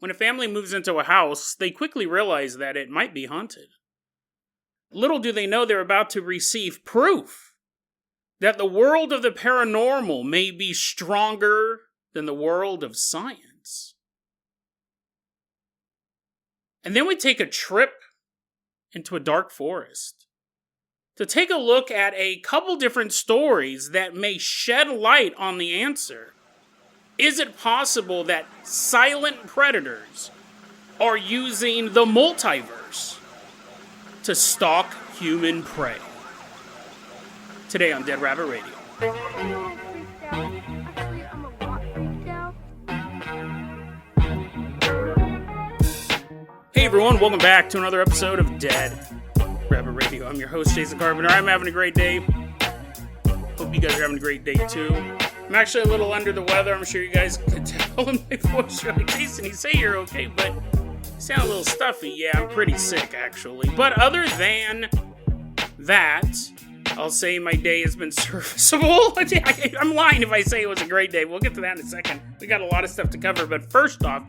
When a family moves into a house, they quickly realize that it might be haunted. Little do they know they're about to receive proof that the world of the paranormal may be stronger than the world of science. And then we take a trip into a dark forest to take a look at a couple different stories that may shed light on the answer. Is it possible that silent predators are using the multiverse to stalk human prey? Today on Dead Rabbit Radio. Hey everyone, welcome back to another episode of Dead Rabbit Radio. I'm your host, Jason Carpenter. I'm having a great day. Hope you guys are having a great day too. I'm actually a little under the weather. I'm sure you guys can tell in my voice. You're like, Jason, you say you're okay, but you sound a little stuffy. Yeah, I'm pretty sick actually. But other than that, I'll say my day has been serviceable. I'm lying if I say it was a great day. We'll get to that in a second. We got a lot of stuff to cover, but first off,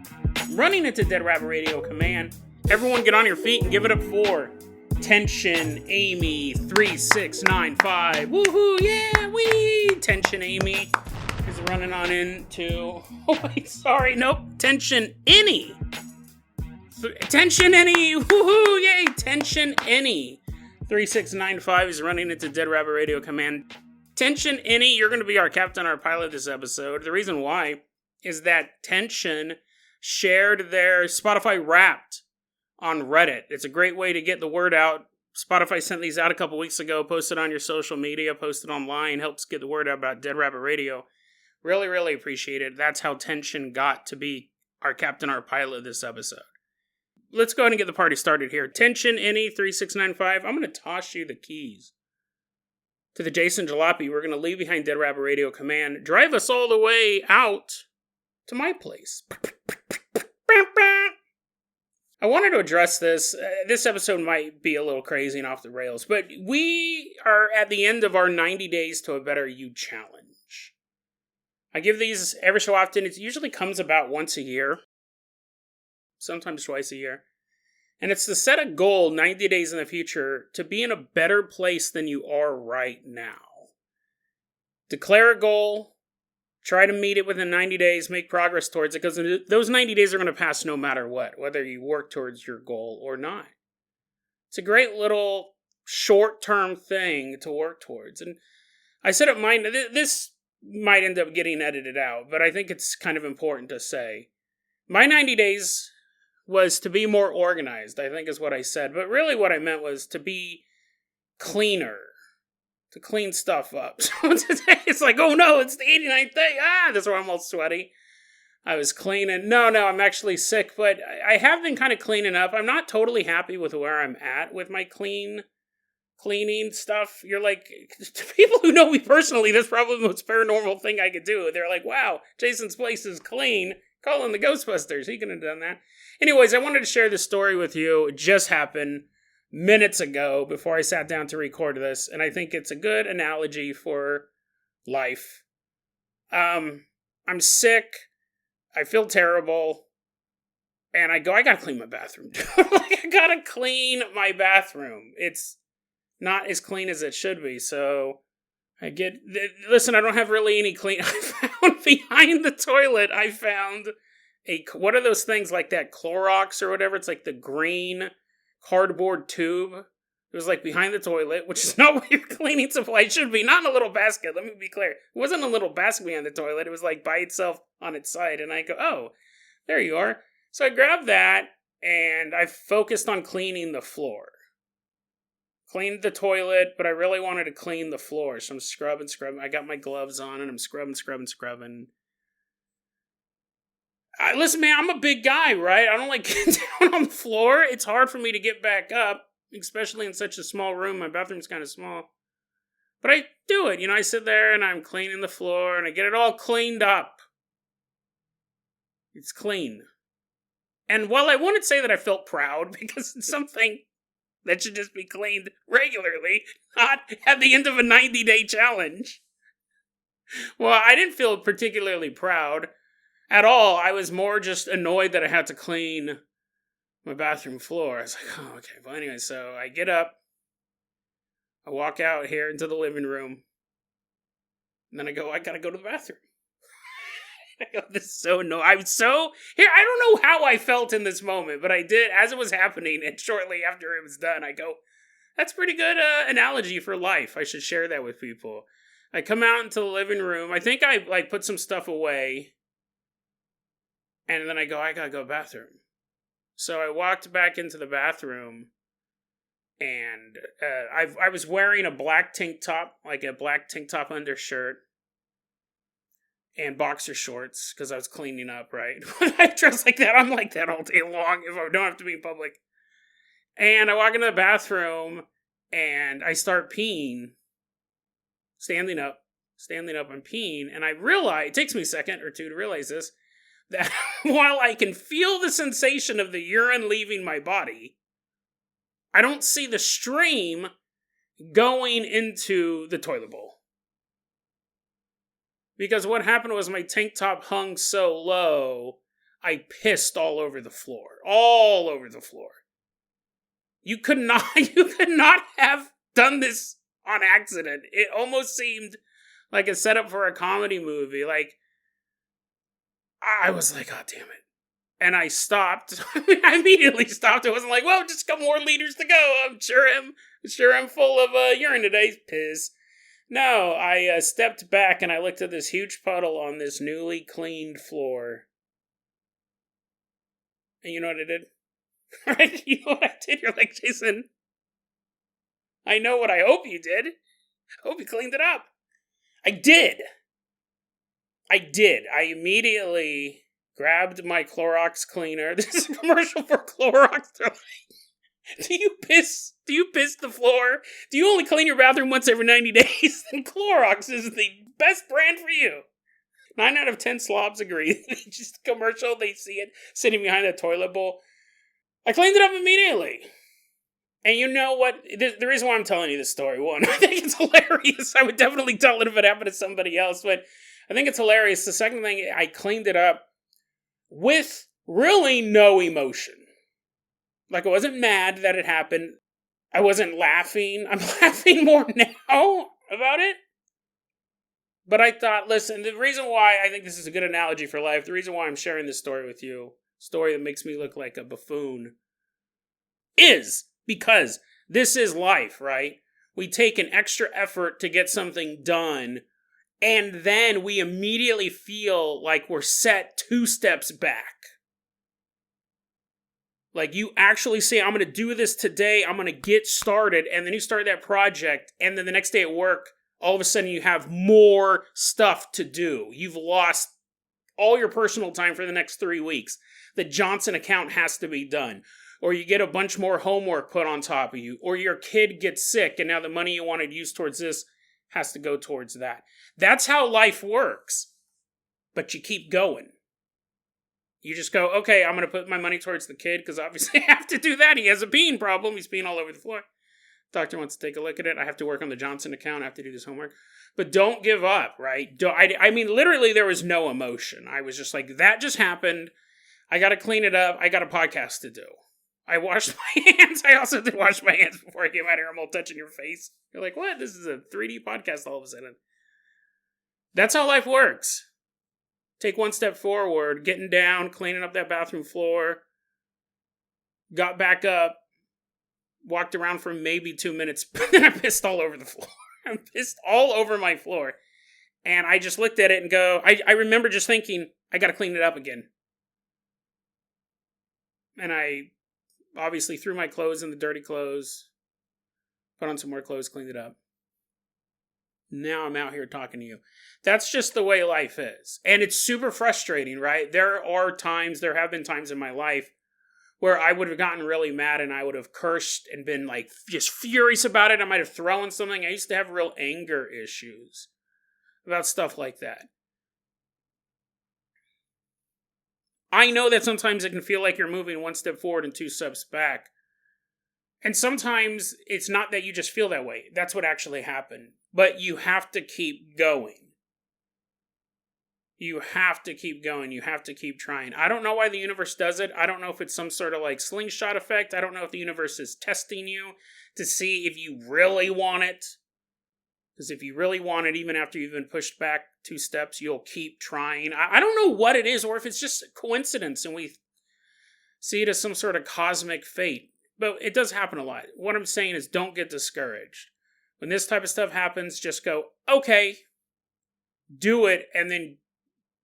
running into Dead Rabbit Radio Command. Everyone get on your feet and give it up for Tension Amy 3695. Woohoo, yeah, wee! Tension Amy is running on into... Oh, wait, sorry, nope. Tension Any. Tension Any, woohoo, yay! Tension Any 3695 is running into Dead Rabbit Radio Command. Tension Any, you're going to be our captain, our pilot this episode. The reason why is that Tension shared their Spotify Wrapped on Reddit. It's a great way to get the word out. Spotify sent these out a couple weeks ago, posted on your social media, posted online, helps get the word out about Dead Rabbit Radio. Really, really appreciate it. That's how Tension got to be our captain, our pilot this episode. Let's go ahead and get the party started here. Tension Any 3695. I'm going to toss you the keys to the Jason Jalopy. We're going to leave behind Dead Rabbit Radio Command. Drive us all the way out to my place. I wanted to address this. This episode might be a little crazy and off the rails, but we are at the end of our 90 Days to a Better You challenge. I give these every so often. It usually comes about once a year, sometimes twice a year. And it's to set a goal 90 days in the future to be in a better place than you are right now. Declare a goal. Try to meet it within 90 days, make progress towards it, because those 90 days are going to pass no matter what, whether you work towards your goal or not. It's a great little short-term thing to work towards. And I said it might, this might end up getting edited out, but I think it's kind of important to say. My 90 days was to be more organized, I think is what I said. But really what I meant was to be cleaner. To clean stuff up. So today it's like, oh no, it's the 89th day. That's why I'm all sweaty. I was cleaning. No, I'm actually sick, but I have been kind of cleaning up. I'm not totally happy with where I'm at with my cleaning stuff. You're like, to people who know me personally, that's probably the most paranormal thing I could do. They're like, wow, Jason's place is clean. Call in the Ghostbusters. He couldn't have done that. Anyways, I wanted to share this story with you. It just happened minutes ago before I sat down to record this, and I think it's a good analogy for life. I'm sick, I feel terrible, and I gotta clean my bathroom. I gotta clean my bathroom. It's not as clean as it should be, so listen, I don't have really any clean. I found behind the toilet, what are those things like that, Clorox or whatever? It's like the green cardboard tube. It was like behind the toilet, which is not what your cleaning supply should be. Not in a little basket, let me be clear. It wasn't a little basket behind the toilet. It was like by itself on its side. And I go, oh, there you are. So I grabbed that and I focused on cleaning the floor. Cleaned the toilet, but I really wanted to clean the floor. So I'm scrubbing. I got my gloves on and I'm scrubbing. Listen, man, I'm a big guy, right? I don't like getting down on the floor. It's hard for me to get back up, especially in such a small room. My bathroom's kind of small. But I do it. I sit there and I'm cleaning the floor and I get it all cleaned up. It's clean. And while I wouldn't say that I felt proud, because it's something that should just be cleaned regularly, not at the end of a 90-day challenge. Well, I didn't feel particularly proud. at all. I was more just annoyed that I had to clean my bathroom floor. I was like, oh, okay. Well, anyway, so I get up, I walk out here into the living room, and then I go, I gotta go to the bathroom. I go, this is so annoying. I don't know how I felt in this moment, but I did, as it was happening, and shortly after it was done, I go, that's pretty good analogy for life. I should share that with people. I come out into the living room. I think I put some stuff away, and then I go, I gotta go to the bathroom. So I walked back into the bathroom, and I was wearing a black tank top, like a black tank top undershirt, and boxer shorts, because I was cleaning up, right? When I dress like that, I'm like that all day long if I don't have to be in public. And I walk into the bathroom, and I start peeing, standing up, and peeing, and I realize, it takes me a second or two to realize this, that while I can feel the sensation of the urine leaving my body, I don't see the stream going into the toilet bowl. Because what happened was my tank top hung so low, I pissed all over the floor. All over the floor. You could not have done this on accident. It almost seemed like a setup for a comedy movie. Like, I was like, oh, damn it. And I stopped. I immediately stopped. It wasn't like, well, just a couple more liters to go. I'm sure I'm full of urine today. Piss. No, I stepped back and I looked at this huge puddle on this newly cleaned floor. And you know what I did? Right? You know what I did? You're like, Jason, I know what I hope you did. I hope you cleaned it up. I did. I immediately grabbed my Clorox cleaner. This is a commercial for Clorox. They're like, do you piss the floor? Do you only clean your bathroom once every 90 days? Then Clorox is the best brand for you. 9 out of 10 slobs agree. Just a commercial, they see it sitting behind the toilet bowl. I cleaned it up immediately. And you know what? The reason why I'm telling you this story, one, I think it's hilarious. I would definitely tell it if it happened to somebody else, but I think it's hilarious. The second thing, I cleaned it up with really no emotion. Like, I wasn't mad that it happened. I wasn't laughing. I'm laughing more now about it. But I thought, listen, the reason why I think this is a good analogy for life, the reason why I'm sharing this story with you, story that makes me look like a buffoon, is because this is life, right? We take an extra effort to get something done, and then we immediately feel like we're set 2 steps back. Like, you actually say, I'm going to do this today, I'm going to get started, and then you start that project, and then the next day at work, all of a sudden you have more stuff to do. You've lost all your personal time for the next 3 weeks. The Johnson account has to be done. Or you get a bunch more homework put on top of you. Or your kid gets sick, and now the money you wanted to use towards this has to go towards that. That's how life works. But you keep going. You just go, okay, I'm going to put my money towards the kid, because obviously I have to do that. He has a peeing problem. He's peeing all over the floor. Doctor wants to take a look at it. I have to work on the Johnson account. I have to do this homework. But don't give up, right? I mean, literally, there was no emotion. I was just like, that just happened. I got to clean it up. I got a podcast to do. I washed my hands. I also did wash my hands before I came out here. I'm all touching your face. You're like, what? This is a 3D podcast all of a sudden. That's how life works. Take 1 step forward, getting down, cleaning up that bathroom floor. Got back up. Walked around for maybe 2 minutes, but then I pissed all over the floor. I pissed all over my floor. And I just looked at it and go, I remember just thinking, I gotta clean it up again. And I obviously threw my clothes in the dirty clothes, put on some more clothes, cleaned it up. Now I'm out here talking to you. That's just the way life is. And it's super frustrating, right? There have been times in my life where I would have gotten really mad and I would have cursed and been like just furious about it. I might have thrown something. I used to have real anger issues about stuff like that. I know that sometimes it can feel like you're moving 1 step forward and 2 steps back. And sometimes it's not that you just feel that way. That's what actually happened. But you have to keep going. You have to keep going. You have to keep trying. I don't know why the universe does it. I don't know if it's some sort of like slingshot effect. I don't know if the universe is testing you to see if you really want it. Because if you really want it, even after you've been pushed back 2 steps, you'll keep trying. I don't know what it is, or if it's just a coincidence and we see it as some sort of cosmic fate. But it does happen a lot. What I'm saying is don't get discouraged. When this type of stuff happens, just go, okay, do it, and then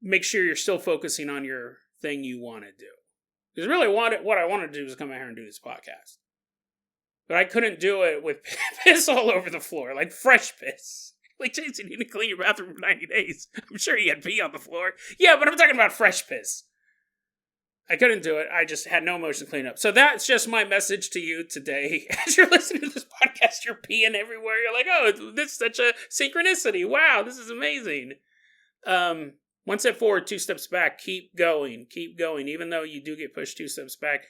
make sure you're still focusing on your thing you want to do. Because really what I wanted to do was come out here and do this podcast. But I couldn't do it with piss all over the floor, like fresh piss. Like, Jason, you didn't clean your bathroom for 90 days. I'm sure you had pee on the floor. Yeah, but I'm talking about fresh piss. I couldn't do it. I just had no emotion to clean up. So that's just my message to you today. As you're listening to this podcast, you're peeing everywhere. You're like, oh, this is such a synchronicity. Wow, this is amazing. 1 step forward, 2 steps back. Keep going. Keep going. Even though you do get pushed 2 steps back,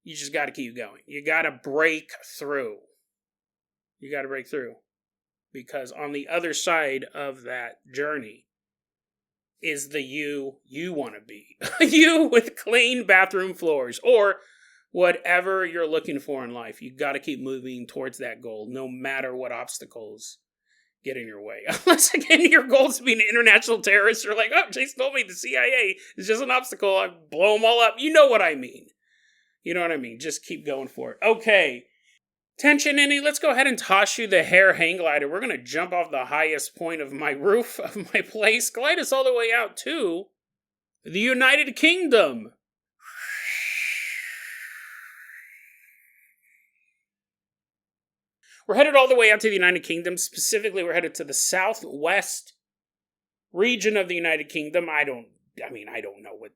you just got to keep going. You got to break through. You got to break through. Because on the other side of that journey is the you want to be. You with clean bathroom floors. Or whatever you're looking for in life. You got to keep moving towards that goal, no matter what obstacles get in your way. Unless, again, your goal is to be an international terrorist. You're like, oh, Jason told me the CIA is just an obstacle. I blow them all up. You know what I mean. You know what I mean. Just keep going for it. Okay. Tension any? Let's go ahead and toss you the hair hang glider. We're going to jump off the highest point of my roof of my place. Glide us all the way out to the United Kingdom. We're headed all the way out to the United Kingdom. Specifically, we're headed to the southwest region of the United Kingdom. I don't know what.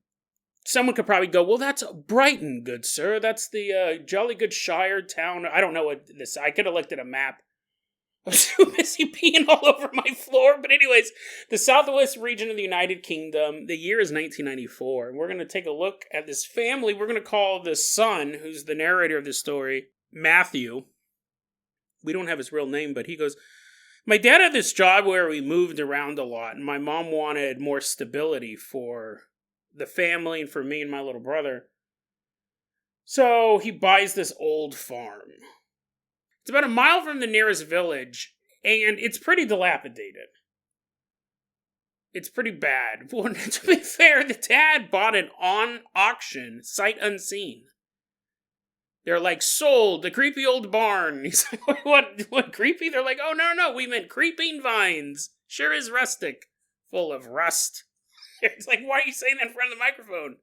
Someone could probably go, well, that's Brighton, good sir. That's the Jolly Good Shire town. I don't know what this. I could have looked at a map. I was too busy peeing all over my floor. But anyways, the southwest region of the United Kingdom. The year is 1994. And we're going to take a look at this family. We're going to call the son, who's the narrator of this story, Matthew. We don't have his real name, but he goes, my dad had this job where we moved around a lot, and my mom wanted more stability for the family and for me and my little brother. So he buys this old farm. It's about a mile from the nearest village, and it's pretty dilapidated. It's pretty bad. Well, to be fair, the dad bought it on auction, sight unseen. They're like, sold, the creepy old barn. He's like, what creepy? They're like, oh, no, we meant creeping vines. Sure is rustic. Full of rust. It's like, why are you saying that in front of the microphone?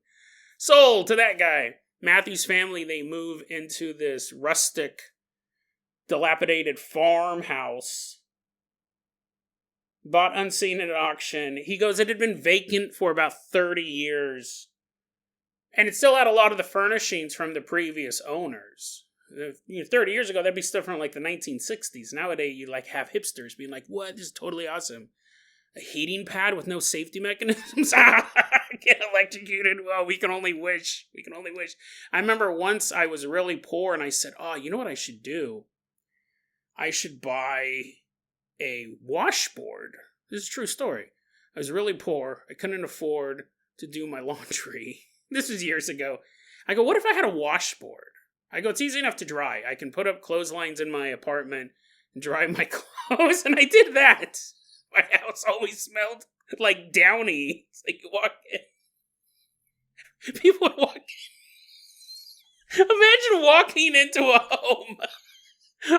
Sold to that guy. Matthew's family, they move into this rustic, dilapidated farmhouse. Bought unseen at auction. He goes, it had been vacant for about 30 years. And it still had a lot of the furnishings from the previous owners. 30 years ago, that'd be stuff from like the 1960s. Nowadays, you like have hipsters being like, what? This is totally awesome. A heating pad with no safety mechanisms? Get electrocuted? Well, we can only wish. We can only wish. I remember once I was really poor and I said, oh, you know what I should do? I should buy a washboard. This is a true story. I was really poor. I couldn't afford to do my laundry. This was years ago. I go, what if I had a washboard? I go, it's easy enough to dry. I can put up clotheslines in my apartment and dry my clothes. And I did that. My house always smelled like Downy. It's like you walk in. People would walk in. Imagine walking into a home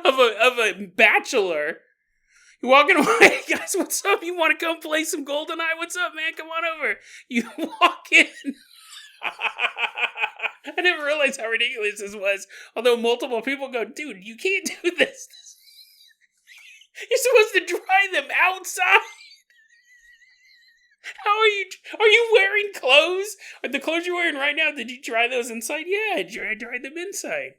of a bachelor. You walking away, guys, what's up? You want to come play some GoldenEye? What's up, man? Come on over. You walk in. I didn't realize how ridiculous this was. Although multiple people go, dude, you can't do this. You're supposed to dry them outside. Are you wearing clothes? Are the clothes you're wearing right now, did you dry those inside? Yeah, I dried them inside.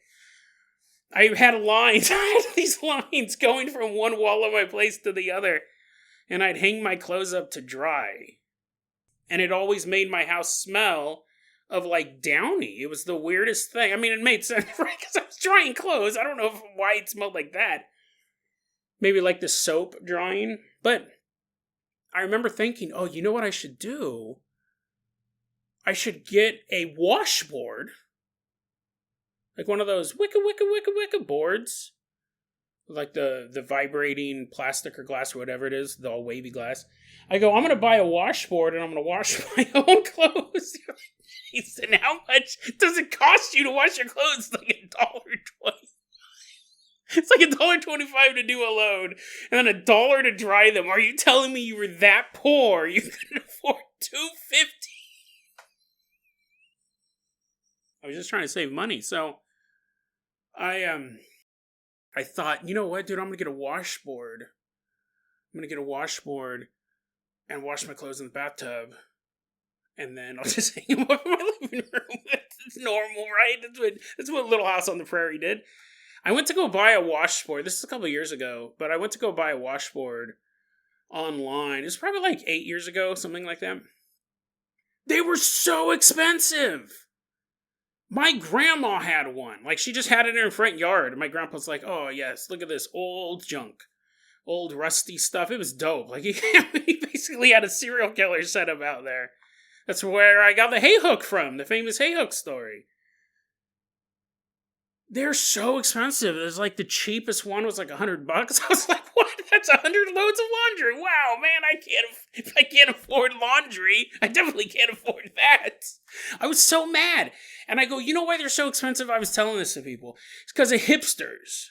I had lines. I had these lines going from one wall of my place to the other. And I'd hang my clothes up to dry. And it always made my house smell of like Downy. It was the weirdest thing. I mean, it made sense, right? Because I was drying clothes. I don't know why it smelled like that. Maybe like the soap drying. But I remember thinking, oh, you know what I should do? I should get a washboard. Like one of those wicka boards. Like the vibrating plastic or glass or whatever it is, the all wavy glass. I go, I'm going to buy a washboard and I'm going to wash my own clothes. He said, how much does it cost you to wash your clothes? It's like $1.20. It's like $1.25 to do a load, and then $1 to dry them. Are you telling me you were that poor you couldn't afford $2.50? I was just trying to save money, so I thought, you know what, dude, I'm gonna get a washboard. I'm gonna get a washboard and wash my clothes in the bathtub, and then I'll just hang them up in my living room. It's normal, right? That's what Little House on the Prairie did. I went to go buy a washboard. This is a couple of years ago, but I went to go buy a washboard online. It's probably like 8 years ago, something like that. They were so expensive. My grandma had one. Like, she just had it in her front yard. And my grandpa's like, oh, yes, look at this old junk. Old rusty stuff. It was dope. Like, he basically had a serial killer setup out there. That's where I got the hay hook from. The famous hay hook story. They're so expensive. There's like the cheapest one was like $100. I was like, what? That's 100 loads of laundry. Wow, man, if I can't afford laundry, I definitely can't afford that. I was so mad. And I go, you know why they're so expensive? I was telling this to people. It's because of hipsters.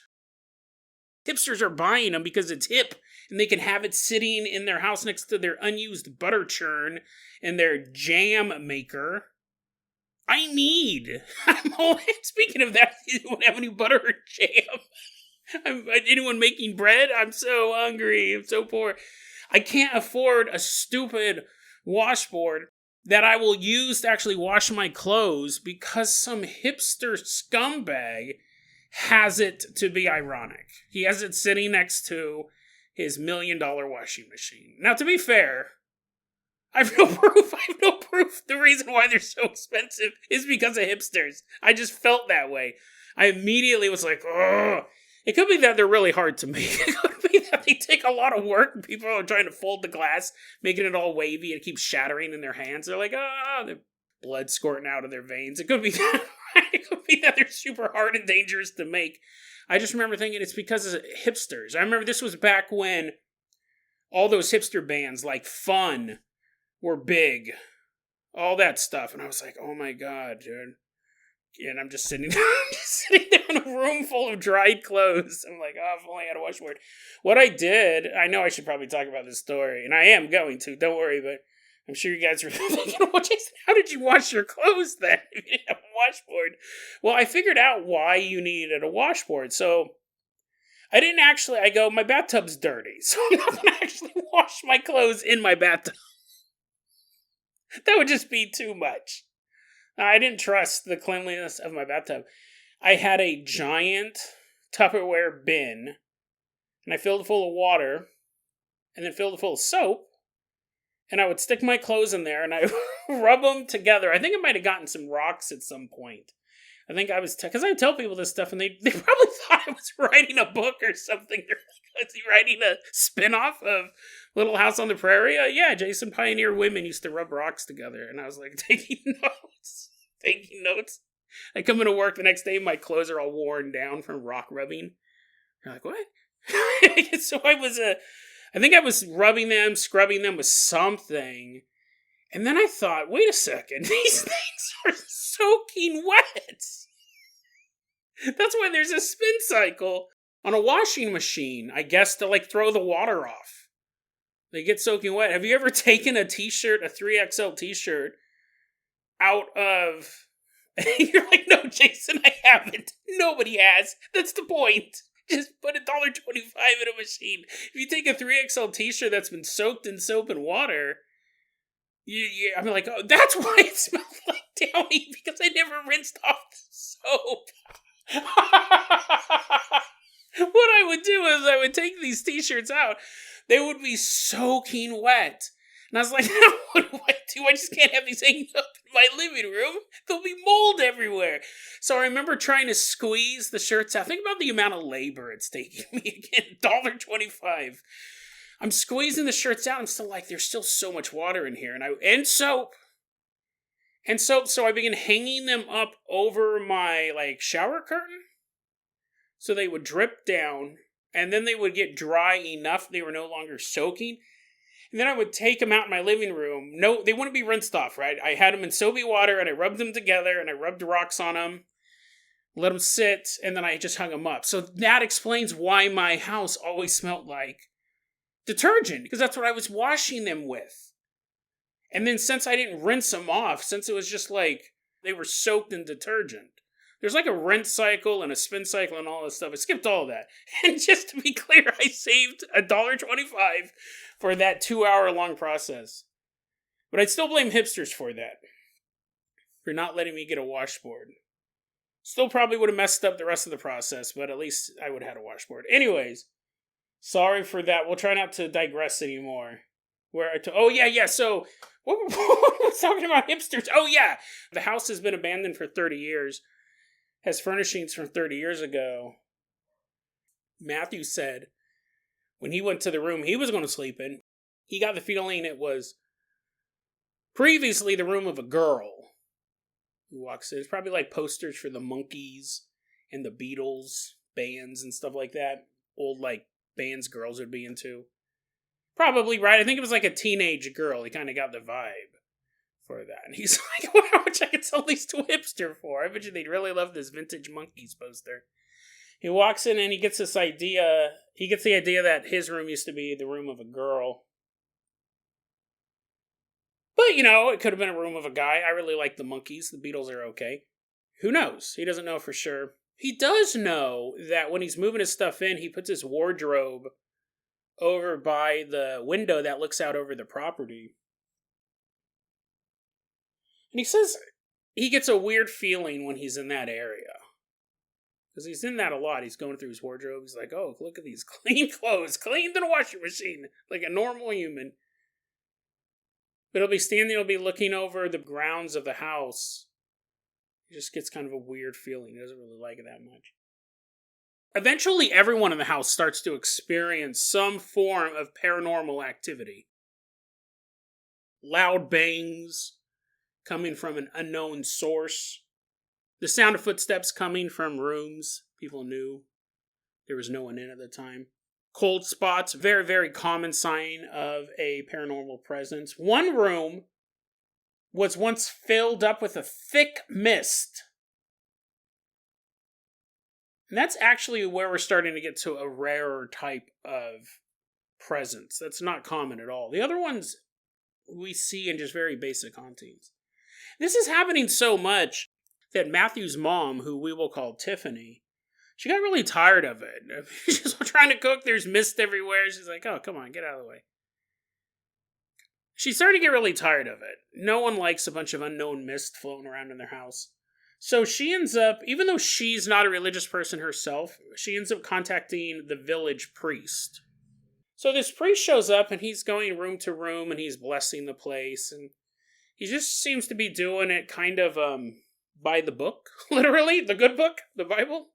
Hipsters are buying them because it's hip and they can have it sitting in their house next to their unused butter churn and their jam maker. Speaking of that, anyone have any butter or jam? Anyone making bread? I'm so hungry. I'm so poor. I can't afford a stupid washboard that I will use to actually wash my clothes because some hipster scumbag has it to be ironic. He has it sitting next to his $1 million washing machine. Now, to be fair, I have no proof. The reason why they're so expensive is because of hipsters. I just felt that way. I immediately was like, ugh. It could be that they're really hard to make. It could be that they take a lot of work and people are trying to fold the glass, making it all wavy and it keeps shattering in their hands. They're like, the blood squirting out of their veins. It could be that. It could be that they're super hard and dangerous to make. I just remember thinking it's because of hipsters. I remember this was back when all those hipster bands like Fun were big. All that stuff. And I was like, oh my god, dude. And I'm just sitting there in a room full of dried clothes. I'm like, oh, if only I had a washboard. What I did, I know I should probably talk about this story, and I am going to, don't worry, but I'm sure you guys are thinking, well, Jason, how did you wash your clothes then if you didn't have a washboard? Well, I figured out why you needed a washboard. So I go, my bathtub's dirty, so I'm not going to actually wash my clothes in my bathtub. That would just be too much. I didn't trust the cleanliness of my bathtub. I had a giant Tupperware bin, and I filled it full of water, and then filled it full of soap, and I would stick my clothes in there, and I rub them together. I think I might have gotten some rocks at some point. I think I was, because I tell people this stuff, and they probably thought I was writing a book or something. They're like, is he writing a spin-off of Little House on the Prairie? Yeah, Jason Pioneer women used to rub rocks together. And I was like, taking notes. I come into work the next day, my clothes are all worn down from rock rubbing. You're like, what? So I think I was rubbing them, scrubbing them with something. And then I thought, wait a second, these things are soaking wet. That's why there's a spin cycle on a washing machine, I guess, to like throw the water off. They get soaking wet. Have you ever taken a t-shirt, a 3XL t-shirt, out of... You're like, no, Jason, I haven't. Nobody has. That's the point. Just put $1.25 in a machine. If you take a 3XL t-shirt that's been soaked in soap and water... I'm like, oh, that's why it smells like Downy, because I never rinsed off the soap. What I would do is I would take these t-shirts out. They would be soaking wet. And I was like, now what do I do? I just can't have these hanging up in my living room. There'll be mold everywhere. So I remember trying to squeeze the shirts out. Think about the amount of labor it's taking me. Again, $1.25. I'm squeezing the shirts out. I'm still like, there's still so much water in here. And soap. So I began hanging them up over my, like, shower curtain. So they would drip down. And then they would get dry enough. They were no longer soaking. And then I would take them out in my living room. No, they wouldn't be rinsed off, right? I had them in soapy water, and I rubbed them together, and I rubbed rocks on them. Let them sit, and then I just hung them up. So that explains why my house always smelled like detergent, because that's what I was washing them with. And then since I didn't rinse them off, since it was just like they were soaked in detergent, there's like a rinse cycle and a spin cycle and all this stuff. I skipped all of that. And just to be clear, I saved $1.25 for that 2-hour-long process. But I'd still blame hipsters for that. For not letting me get a washboard. Still probably would have messed up the rest of the process, but at least I would have had a washboard. Anyways, sorry for that. We'll try not to digress anymore. So, what was talking about hipsters? Oh, yeah. The house has been abandoned for 30 years. Has furnishings from 30 years ago. Matthew said when he went to the room he was going to sleep in, he got the feeling it was previously the room of a girl who walks in. It's probably like posters for the Monkees and the Beatles bands and stuff like that. Old, like, bands girls would be into. Probably right. I think it was like a teenage girl. He kind of got the vibe for that. And he's like, I wonder how much I could sell these to a hipster for. I bet you they'd really love this vintage Monkees poster. He walks in and he gets this idea. He gets the idea that his room used to be the room of a girl. But, you know, it could have been a room of a guy. I really like the Monkees. The Beatles are okay. Who knows? He doesn't know for sure. He does know that when he's moving his stuff in, he puts his wardrobe over by the window that looks out over the property. And he says he gets a weird feeling when he's in that area. Because he's in that a lot. He's going through his wardrobe. He's like, oh, look at these clean clothes. Cleaned in a washing machine. Like a normal human. But he'll be looking over the grounds of the house. He just gets kind of a weird feeling. He doesn't really like it that much. Eventually, everyone in the house starts to experience some form of paranormal activity. Loud bangs coming from an unknown source. The sound of footsteps coming from rooms people knew there was no one in at the time. Cold spots, very, very common sign of a paranormal presence. One room was once filled up with a thick mist. And that's actually where we're starting to get to a rarer type of presence. That's not common at all. The other ones we see in just very basic hauntings. This is happening so much that Matthew's mom, who we will call Tiffany, she got really tired of it. She's trying to cook, there's mist everywhere. She's like, oh, come on, get out of the way. She's starting to get really tired of it. No one likes a bunch of unknown mist floating around in their house. So she ends up, even though she's not a religious person herself, she ends up contacting the village priest. So this priest shows up and he's going room to room and he's blessing the place. And he just seems to be doing it kind of by the book, literally, the good book, the Bible.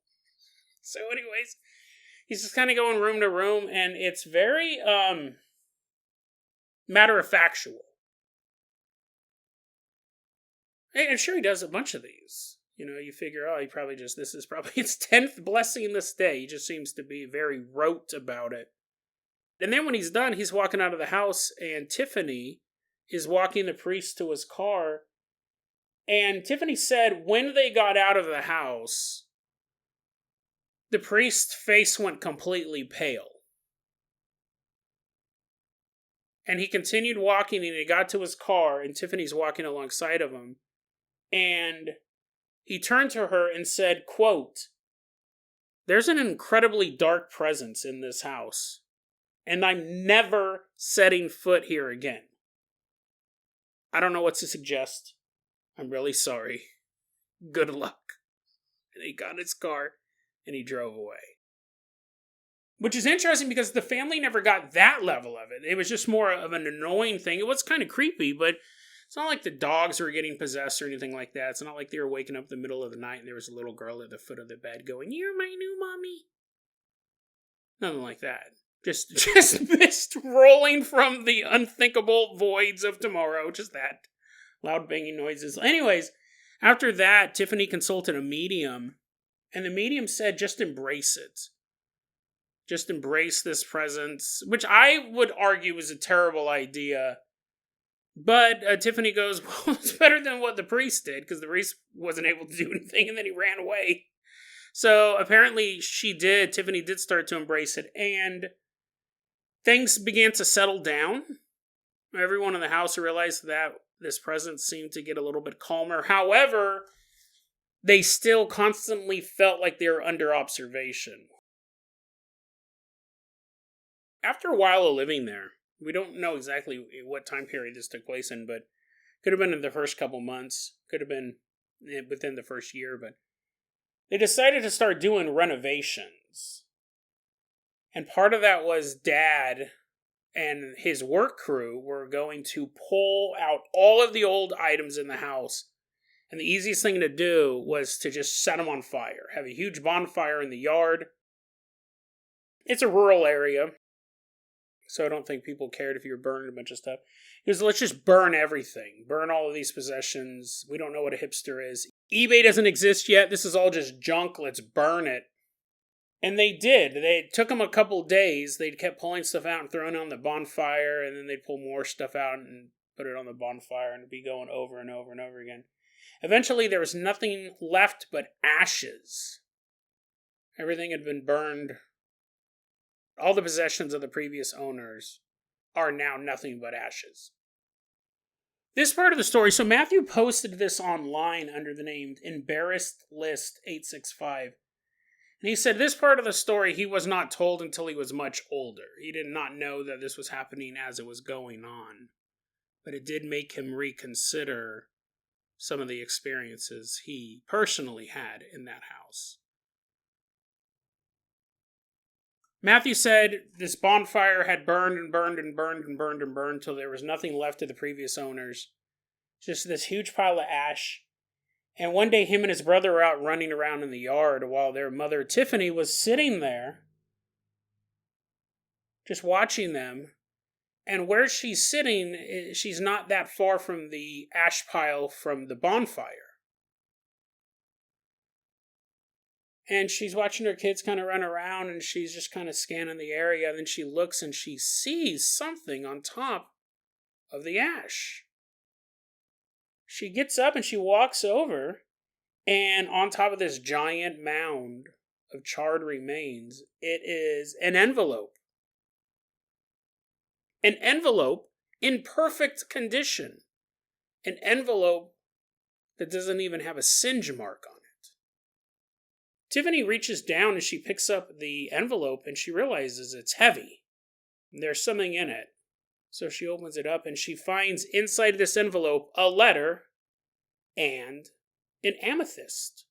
So anyways, he's just kind of going room to room and it's very matter-of-factual. Hey, I'm sure he does a bunch of these. You know, you figure, this is probably his 10th blessing this day. He just seems to be very rote about it. And then when he's done, he's walking out of the house, and Tiffany is walking the priest to his car. And Tiffany said when they got out of the house, the priest's face went completely pale. And he continued walking, and he got to his car, and Tiffany's walking alongside of him. And he turned to her and said, quote, "There's an incredibly dark presence in this house, and I'm never setting foot here again. I don't know what to suggest. I'm really sorry. Good luck." And he got in his car, and he drove away. Which is interesting because the family never got that level of it. It was just more of an annoying thing. It was kind of creepy, but it's not like the dogs were getting possessed or anything like that. It's not like they were waking up in the middle of the night and there was a little girl at the foot of the bed going, "You're my new mommy." Nothing like that. Just mist rolling from the unthinkable voids of tomorrow. Just that. Loud banging noises. Anyways, after that, Tiffany consulted a medium, and the medium said, just embrace it. Just embrace this presence, which I would argue is a terrible idea. But Tiffany goes, well, it's better than what the priest did, because the priest wasn't able to do anything, and then he ran away. So apparently Tiffany did start to embrace it, and things began to settle down. Everyone in the house realized that this presence seemed to get a little bit calmer. However, they still constantly felt like they were under observation. After a while of living there, we don't know exactly what time period this took place in, but could have been in the first couple months, could have been within the first year, but they decided to start doing renovations. And part of that was Dad and his work crew were going to pull out all of the old items in the house. And the easiest thing to do was to just set them on fire. Have a huge bonfire in the yard. It's a rural area, so I don't think people cared if you were burning a bunch of stuff. He was, let's just burn everything. Burn all of these possessions. We don't know what a hipster is. eBay doesn't exist yet. This is all just junk. Let's burn it. And they did. It took them a couple days. They kept pulling stuff out and throwing it on the bonfire, and then they'd pull more stuff out and put it on the bonfire, and it'd be going over and over and over again. Eventually, there was nothing left but ashes. Everything had been burned. All the possessions of the previous owners are now nothing but ashes. This part of the story, so Matthew posted this online under the name Embarrassed List 865. And he said this part of the story he was not told until he was much older. He did not know that this was happening as it was going on. But it did make him reconsider some of the experiences he personally had in that house. Matthew said this bonfire had burned and burned and burned and burned and burned until there was nothing left of the previous owners. Just this huge pile of ash. And one day him and his brother were out running around in the yard while their mother, Tiffany, was sitting there just watching them. And where she's sitting, she's not that far from the ash pile from the bonfire. And she's watching her kids kind of run around, and she's just kind of scanning the area. And then she looks and she sees something on top of the ash. She gets up and she walks over, and on top of this giant mound of charred remains, it is an envelope. An envelope in perfect condition. An envelope that doesn't even have a singe mark on it. Tiffany reaches down and she picks up the envelope and she realizes it's heavy. There's something in it. So she opens it up and she finds inside this envelope a letter and an amethyst.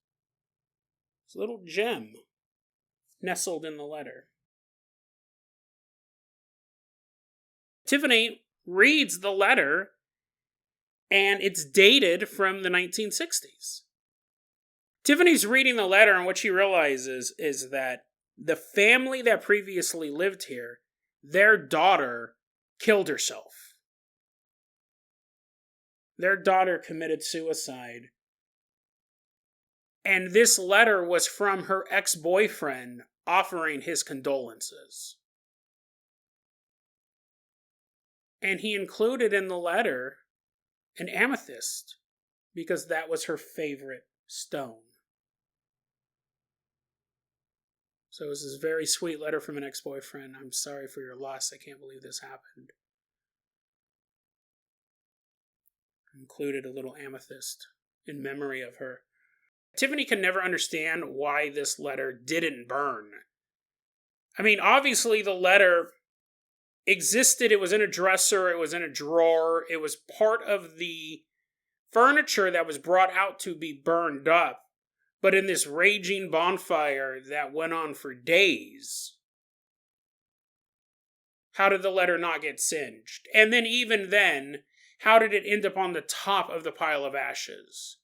It's a little gem nestled in the letter. Tiffany reads the letter and it's dated from the 1960s. Tiffany's reading the letter and what she realizes is that the family that previously lived here, their daughter killed herself. Their daughter committed suicide. And this letter was from her ex-boyfriend offering his condolences. And he included in the letter an amethyst because that was her favorite stone. So it was this very sweet letter from an ex-boyfriend. I'm sorry for your loss. I can't believe this happened. Included a little amethyst in memory of her. Tiffany can never understand why this letter didn't burn. I mean, obviously the letter existed. It was in a dresser. It was in a drawer. It was part of the furniture that was brought out to be burned up. But in this raging bonfire that went on for days, how did the letter not get singed? And then even then, how did it end up on the top of the pile of ashes?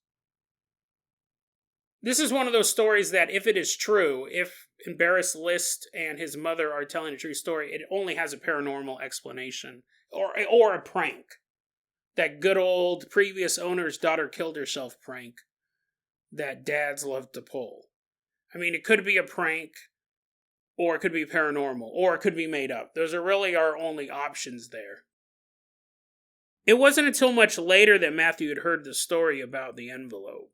This is one of those stories that, if it is true, if Embarrassed List and his mother are telling a true story, it only has a paranormal explanation. Or a prank. That good old previous owner's daughter killed herself prank that dads love to pull. I mean, it could be a prank, or it could be paranormal, or it could be made up. Those are really our only options there. It wasn't until much later that Matthew had heard the story about the envelope.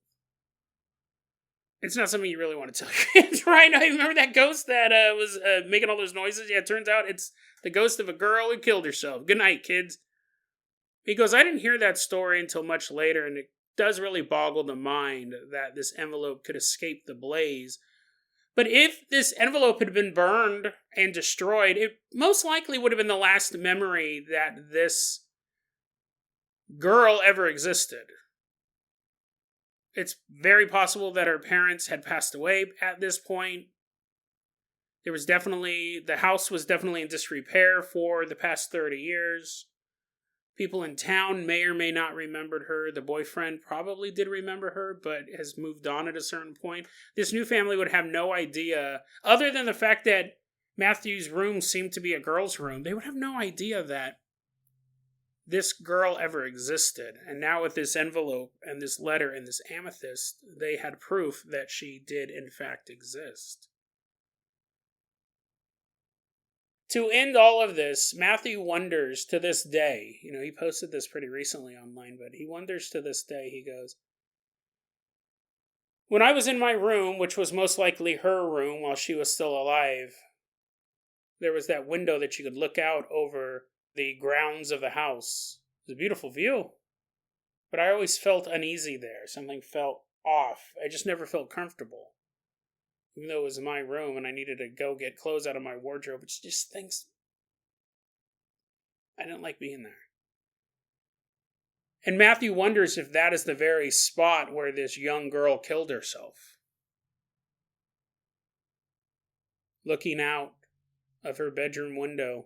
It's not something you really want to tell your kids, right? I remember that ghost that was making all those noises? Yeah, it turns out it's the ghost of a girl who killed herself. Good night, kids. He goes, I didn't hear that story until much later, and it does really boggle the mind that this envelope could escape the blaze. But if this envelope had been burned and destroyed, it most likely would have been the last memory that this girl ever existed. It's very possible that her parents had passed away at this point. The house was definitely in disrepair for the past 30 years. People in town may or may not remembered her. The boyfriend probably did remember her, but has moved on at a certain point. This new family would have no idea, other than the fact that Matthew's room seemed to be a girl's room. They would have no idea that this girl ever existed. And now with this envelope and this letter and this amethyst, they had proof that she did in fact exist. To end all of this, Matthew wonders to this day, he posted this pretty recently online, but he wonders to this day, he goes, when I was in my room, which was most likely her room while she was still alive, there was that window that you could look out over the grounds of the house. It was a beautiful view, but I always felt uneasy there. Something felt off. I just never felt comfortable. Even though it was my room and I needed to go get clothes out of my wardrobe, it's just things. I didn't like being there. And Matthew wonders if that is the very spot where this young girl killed herself. Looking out of her bedroom window,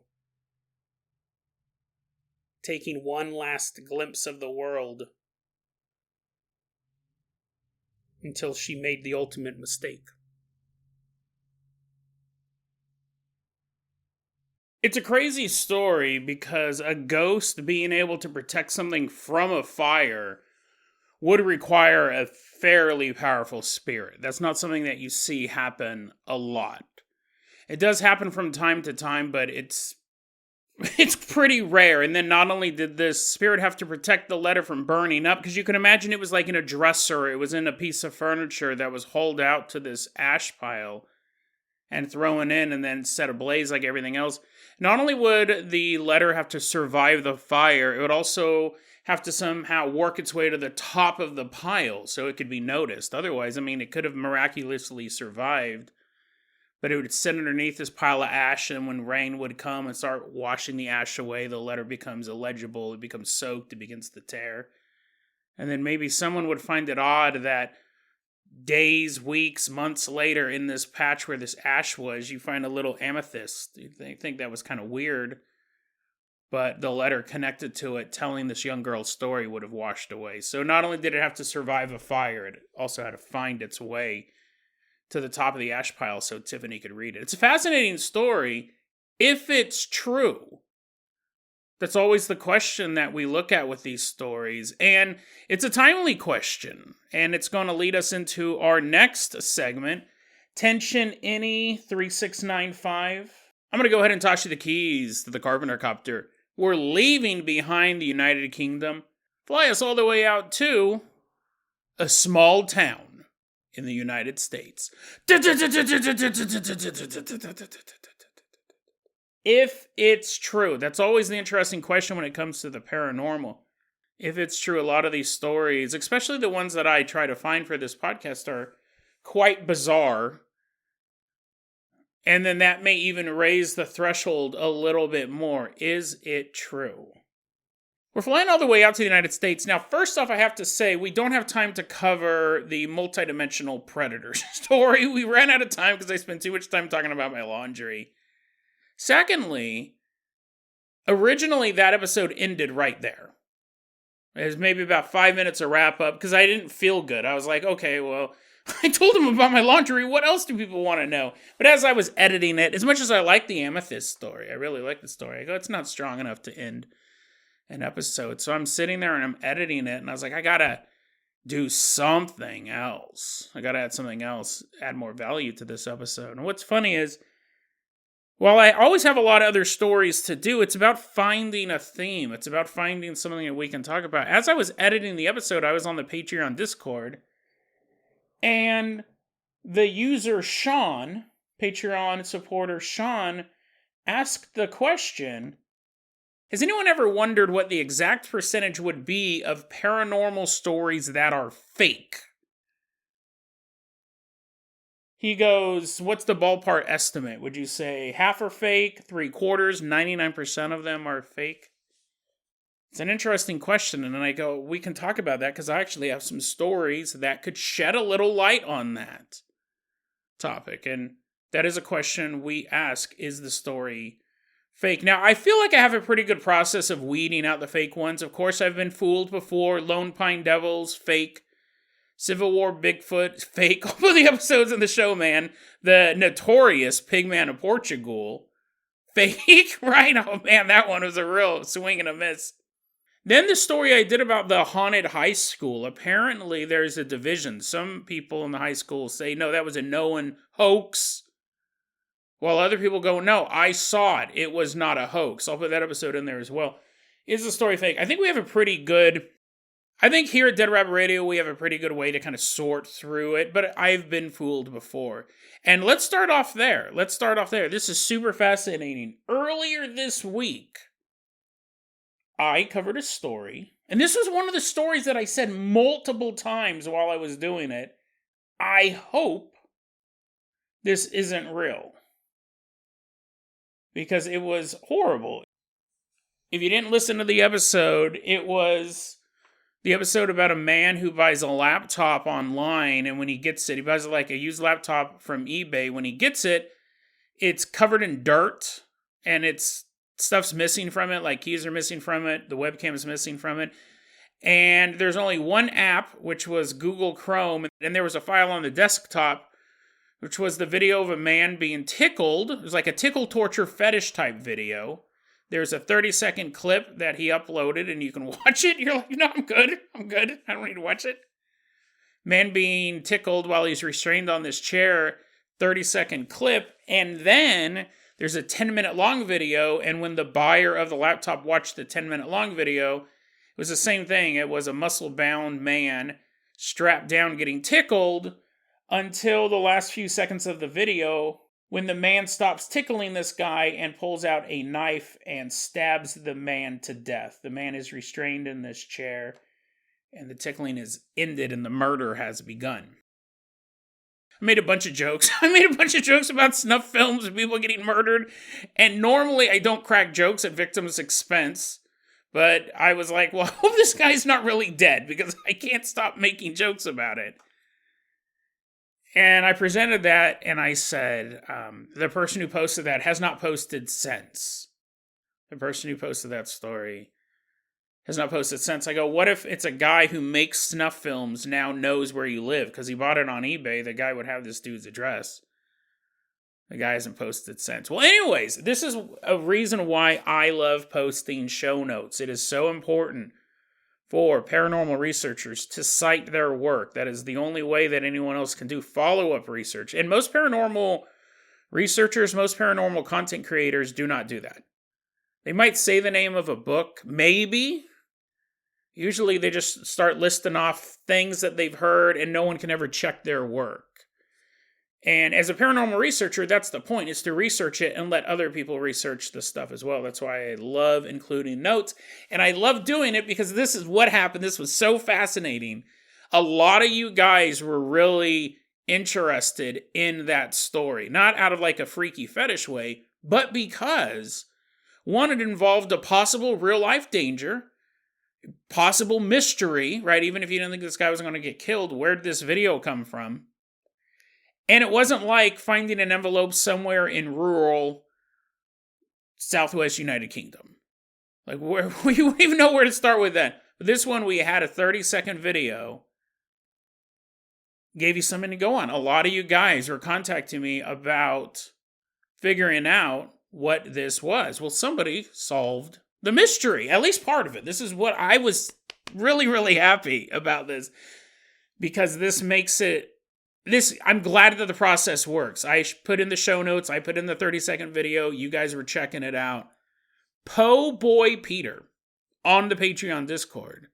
taking one last glimpse of the world until she made the ultimate mistake. It's a crazy story because a ghost being able to protect something from a fire would require a fairly powerful spirit. That's not something that you see happen a lot. It does happen from time to time, but it's pretty rare. And then not only did this spirit have to protect the letter from burning up, because you can imagine it was like in a dresser, it was in a piece of furniture that was hauled out to this ash pile and thrown in and then set ablaze like everything else. Not only would the letter have to survive the fire, it would also have to somehow work its way to the top of the pile so it could be noticed. Otherwise, it could have miraculously survived, but it would sit underneath this pile of ash, and when rain would come and start washing the ash away, the letter becomes illegible, it becomes soaked, it begins to tear. And then maybe someone would find it odd that days, weeks, months later, in this patch where this ash was, you find a little amethyst. You think that was kind of weird, but the letter connected to it telling this young girl's story would have washed away. So not only did it have to survive a fire, it also had to find its way to the top of the ash pile so Tiffany could read it. It's a fascinating story if it's true. That's always the question that we look at with these stories. And it's a timely question. And it's going to lead us into our next segment, Tension Any 3695. I'm going to go ahead and toss you the keys to the Carpenter copter. We're leaving behind the United Kingdom. Fly us all the way out to a small town in the United States. If it's true, that's always the interesting question when it comes to the paranormal. If it's true, a lot of these stories, especially the ones that I try to find for this podcast, are quite bizarre. And then that may even raise the threshold a little bit more. Is it true? We're flying all the way out to the United States. Now, first off, I have to say, we don't have time to cover the multidimensional predators story. We ran out of time because I spent too much time talking about my laundry. Secondly, originally that episode ended right there. It was maybe about 5 minutes of wrap up because I didn't feel good. I was like, okay, well, I told him about my laundry. What else do people want to know? But as I was editing it, as much as I like the Amethyst story, I really like the story. I go, it's not strong enough to end an episode. So I'm sitting there and I'm editing it, and I was like, I gotta do something else. I gotta add something else, add more value to this episode. And what's funny is, while I always have a lot of other stories to do, it's about finding a theme. It's about finding something that we can talk about. As I was editing the episode, I was on the Patreon Discord, and the user Sean, Patreon supporter Sean, asked the question, has anyone ever wondered what the exact percentage would be of paranormal stories that are fake? He goes, what's the ballpark estimate? Would you say half are fake, 3/4, 99% of them are fake? It's an interesting question, and then I go, we can talk about that because I actually have some stories that could shed a little light on that topic. And that is a question we ask, is the story fake? Now, I feel like I have a pretty good process of weeding out the fake ones. Of course, I've been fooled before. Lone Pine Devils, fake. Civil War Bigfoot, fake. All of the episodes in the show, man. The notorious Pigman of Portugal, fake, right? Oh, man, that one was a real swing and a miss. Then the story I did about the haunted high school. Apparently, there's a division. Some people in the high school say, no, that was a known hoax. While other people go, no, I saw it. It was not a hoax. I'll put that episode in there as well. Is the story fake? I think we have a pretty good... I think here at Dead Rabbit Radio, we have a pretty good way to kind of sort through it, but I've been fooled before. And let's start off there. This is super fascinating. Earlier this week, I covered a story, and this was one of the stories that I said multiple times while I was doing it. I hope this isn't real, because it was horrible. If you didn't listen to the episode, it was the episode about a man who buys a laptop online, and when he gets it, he buys like a used laptop from eBay. When he gets it, it's covered in dirt, and stuff's missing from it, like keys are missing from it, the webcam is missing from it, and there's only one app, which was Google Chrome, and there was a file on the desktop, which was the video of a man being tickled. It was like a tickle torture fetish type video. There's a 30-second clip that he uploaded, and you can watch it. You're like, no, I'm good. I don't need to watch it. Man being tickled while he's restrained on this chair, 30-second clip, and then there's a 10-minute long video, and when the buyer of the laptop watched the 10-minute long video, it was the same thing. It was a muscle-bound man strapped down getting tickled until the last few seconds of the video, when the man stops tickling this guy and pulls out a knife and stabs the man to death. The man is restrained in this chair, and the tickling is ended, and the murder has begun. I made a bunch of jokes. About snuff films and people getting murdered, and normally I don't crack jokes at victims' expense, but I was like, well, I hope this guy's not really dead, because I can't stop making jokes about it. And I presented that, and I said, the person who posted that has not posted since. The person who posted that story has not posted since. I go, what if it's a guy who makes snuff films now knows where you live? Because he bought it on eBay. The guy would have this dude's address. The guy hasn't posted since. Well, anyways, this is a reason why I love posting show notes. It is so important for paranormal researchers to cite their work. That is the only way that anyone else can do follow-up research. And most paranormal researchers, most paranormal content creators do not do that. They might say the name of a book, maybe. Usually they just start listing off things that they've heard, and no one can ever check their work. And as a paranormal researcher, that's the point, is to research it and let other people research the stuff as well. That's why I love including notes. And I love doing it because this is what happened. This was so fascinating. A lot of you guys were really interested in that story. Not out of like a freaky fetish way, but because, one, it involved a possible real-life danger, possible mystery, right? Even if you didn't think this guy was going to get killed, where did this video come from? And it wasn't like finding an envelope somewhere in rural Southwest United Kingdom. Like, we wouldn't even know where to start with that. But this one, we had a 30-second video. Gave you something to go on. A lot of you guys were contacting me about figuring out what this was. Well, somebody solved the mystery, at least part of it. This is what I was really, really happy about this, because this makes it, I'm glad that the process works. I put in the show notes, I put in the 30-second video, you guys were checking it out. Po Boy Peter on the Patreon Discord.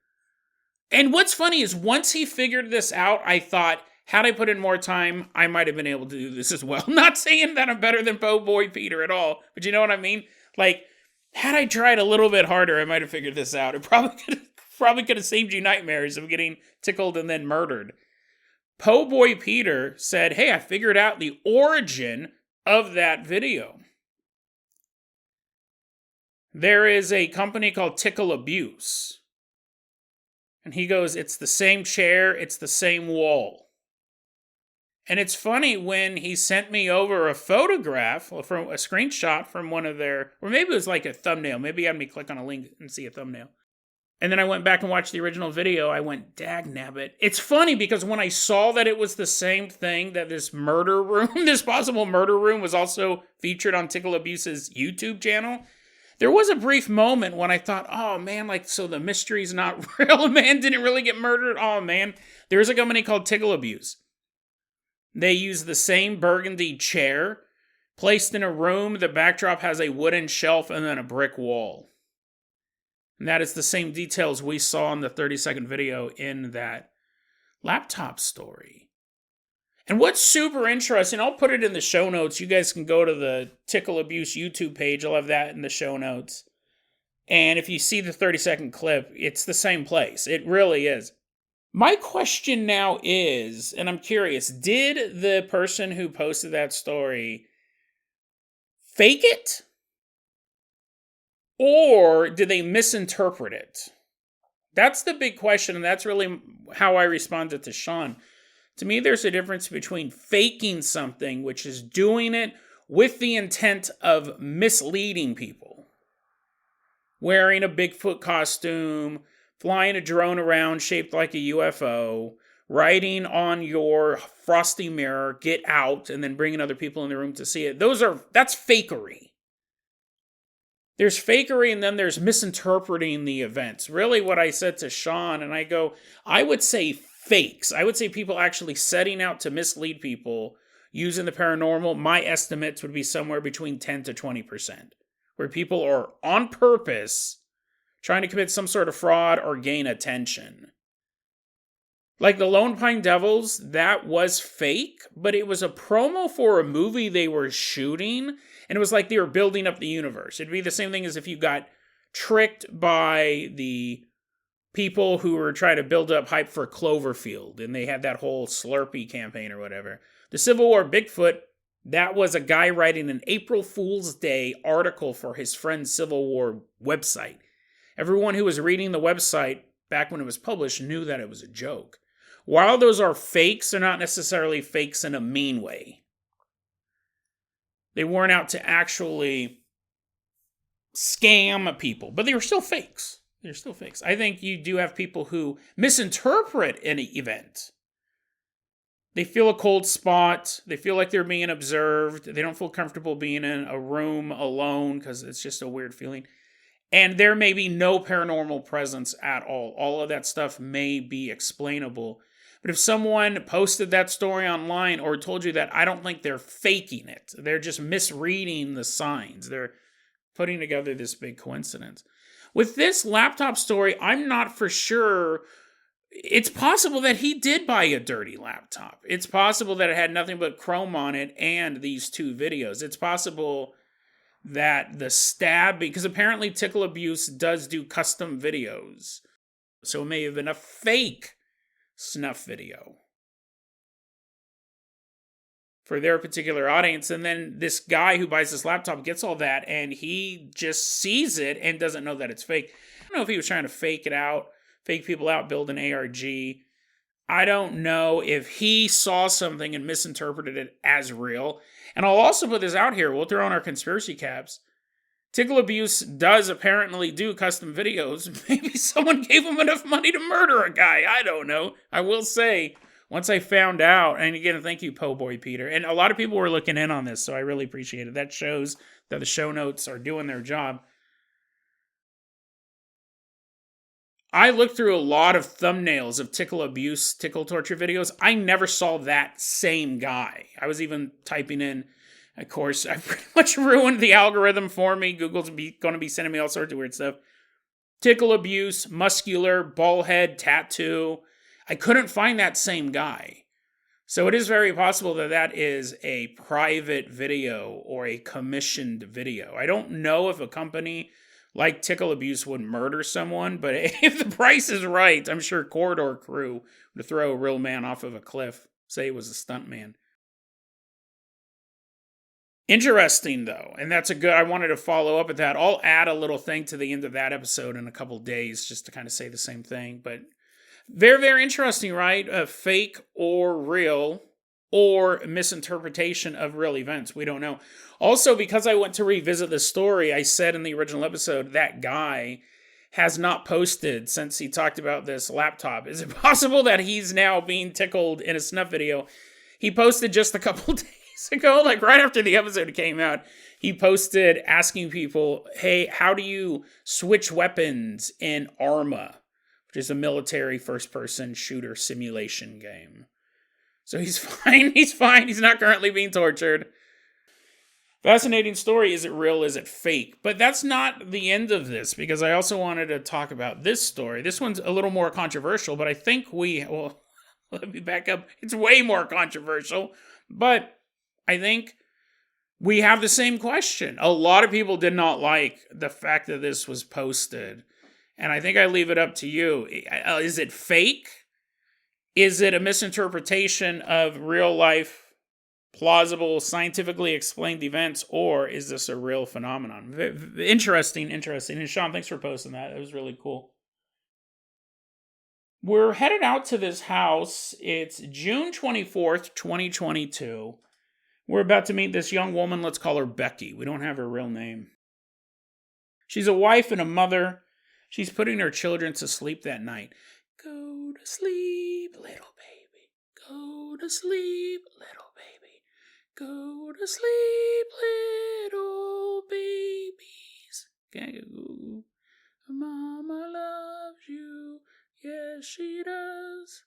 And what's funny is once he figured this out, I thought, had I put in more time, I might have been able to do this as well. Not saying that I'm better than Po Boy Peter at all, but you know what I mean? Like, had I tried a little bit harder, I might have figured this out. It probably could have saved you nightmares of getting tickled and then murdered. Po Boy Peter said, hey, I figured out the origin of that video. There is a company called Tickle Abuse. And he goes, it's the same chair, it's the same wall. And it's funny, when he sent me over a photograph, from a screenshot from one of their, or maybe it was like a thumbnail. Maybe he had me click on a link and see a thumbnail. And then I went back and watched the original video. I went, dagnabbit. It's funny because when I saw that it was the same thing, that this murder room, this possible murder room was also featured on Tickle Abuse's YouTube channel, there was a brief moment when I thought, oh man, like, so the mystery's not real. A man didn't really get murdered. Oh man. There's a company called Tickle Abuse. They use the same burgundy chair, placed in a room. The backdrop has a wooden shelf and then a brick wall. And that is the same details we saw in the 30-second video in that laptop story. And what's super interesting, I'll put it in the show notes. You guys can go to the Tickle Abuse YouTube page. I'll have that in the show notes. And if you see the 30-second clip, it's the same place. It really is. My question now is, and I'm curious, did the person who posted that story fake it? Or did they misinterpret it? That's the big question, and that's really how I responded to Sean. To me, there's a difference between faking something, which is doing it with the intent of misleading people. Wearing a Bigfoot costume, flying a drone around shaped like a UFO, writing on your frosty mirror, get out, and then bringing other people in the room to see it. That's fakery. There's fakery, and then there's misinterpreting the events. Really what I said to Sean, and I would say fakes. I would say people actually setting out to mislead people using the paranormal. My estimates would be somewhere between 10 to 20%, where people are on purpose trying to commit some sort of fraud or gain attention. Like the Lone Pine Devils, that was fake, but it was a promo for a movie they were shooting, and it was like they were building up the universe. It'd be the same thing as if you got tricked by the people who were trying to build up hype for Cloverfield, and they had that whole Slurpee campaign or whatever. The Civil War Bigfoot, that was a guy writing an April Fool's Day article for his friend's Civil War website. Everyone who was reading the website back when it was published knew that it was a joke. While those are fakes, they're not necessarily fakes in a mean way. They weren't out to actually scam people, but they were still fakes. They're still fakes. I think you do have people who misinterpret an event. They feel a cold spot. They feel like they're being observed. They don't feel comfortable being in a room alone because it's just a weird feeling. And there may be no paranormal presence at all. All of that stuff may be explainable. But if someone posted that story online or told you that, I don't think they're faking it. They're just misreading the signs. They're putting together this big coincidence. With this laptop story, I'm not for sure. It's possible that he did buy a dirty laptop. It's possible that it had nothing but Chrome on it and these two videos. It's possible that the stab, because apparently Tickle Abuse does do custom videos. So it may have been a fake snuff video for their particular audience. And then this guy who buys this laptop gets all that and he just sees it and doesn't know that it's fake. I don't know if he was trying to fake people out, build an ARG. I don't know if he saw something and misinterpreted it as real. And I'll also put this out here. We'll throw on our conspiracy caps. Tickle Abuse does apparently do custom videos. Maybe someone gave him enough money to murder a guy. I don't know. I will say, once I found out, and again, thank you, Po Boy Peter. And a lot of people were looking in on this, so I really appreciate it. That shows that the show notes are doing their job. I looked through a lot of thumbnails of tickle abuse, tickle torture videos. I never saw that same guy. I was even typing in, of course, I pretty much ruined the algorithm for me. Google's going to be sending me all sorts of weird stuff. Tickle abuse, muscular, ball head, tattoo. I couldn't find that same guy. So it is very possible that that is a private video or a commissioned video. I don't know if a company like Tickle Abuse would murder someone, but if the price is right, I'm sure Corridor Crew would throw a real man off of a cliff. Say it was a stuntman. Interesting, though, and that's a good, I wanted to follow up with that. I'll add a little thing to the end of that episode in a couple days just to kind of say the same thing, but very, very interesting, right? Fake or real or misinterpretation of real events. We don't know. Also, because I went to revisit the story, I said in the original episode, that guy has not posted since he talked about this laptop. Is it possible that he's now being tickled in a snuff video? He posted just a couple days ago, like right after the episode came out, he posted asking people, hey, how do you switch weapons in Arma, which is a military first-person shooter simulation game. So he's fine, he's fine, he's not currently being tortured. Fascinating story, is it real, is it fake? But that's not the end of this, because I also wanted to talk about this story. This one's a little more controversial, but I think let me back up. It's way more controversial, but I think we have the same question. A lot of people did not like the fact that this was posted, and I think I leave it up to you. Is it fake? Is it a misinterpretation of real life, plausible, scientifically explained events, or is this a real phenomenon? Interesting. And Sean, thanks for posting that. It was really cool. We're headed out to this house. It's June 24th, 2022. We're about to meet this young woman. Let's call her Becky. We don't have her real name. She's a wife and a mother. She's putting her children to sleep that night. Go to sleep, little baby. Go to sleep, little baby. Go to sleep, little babies. Go. Mama loves you. Yes, she does.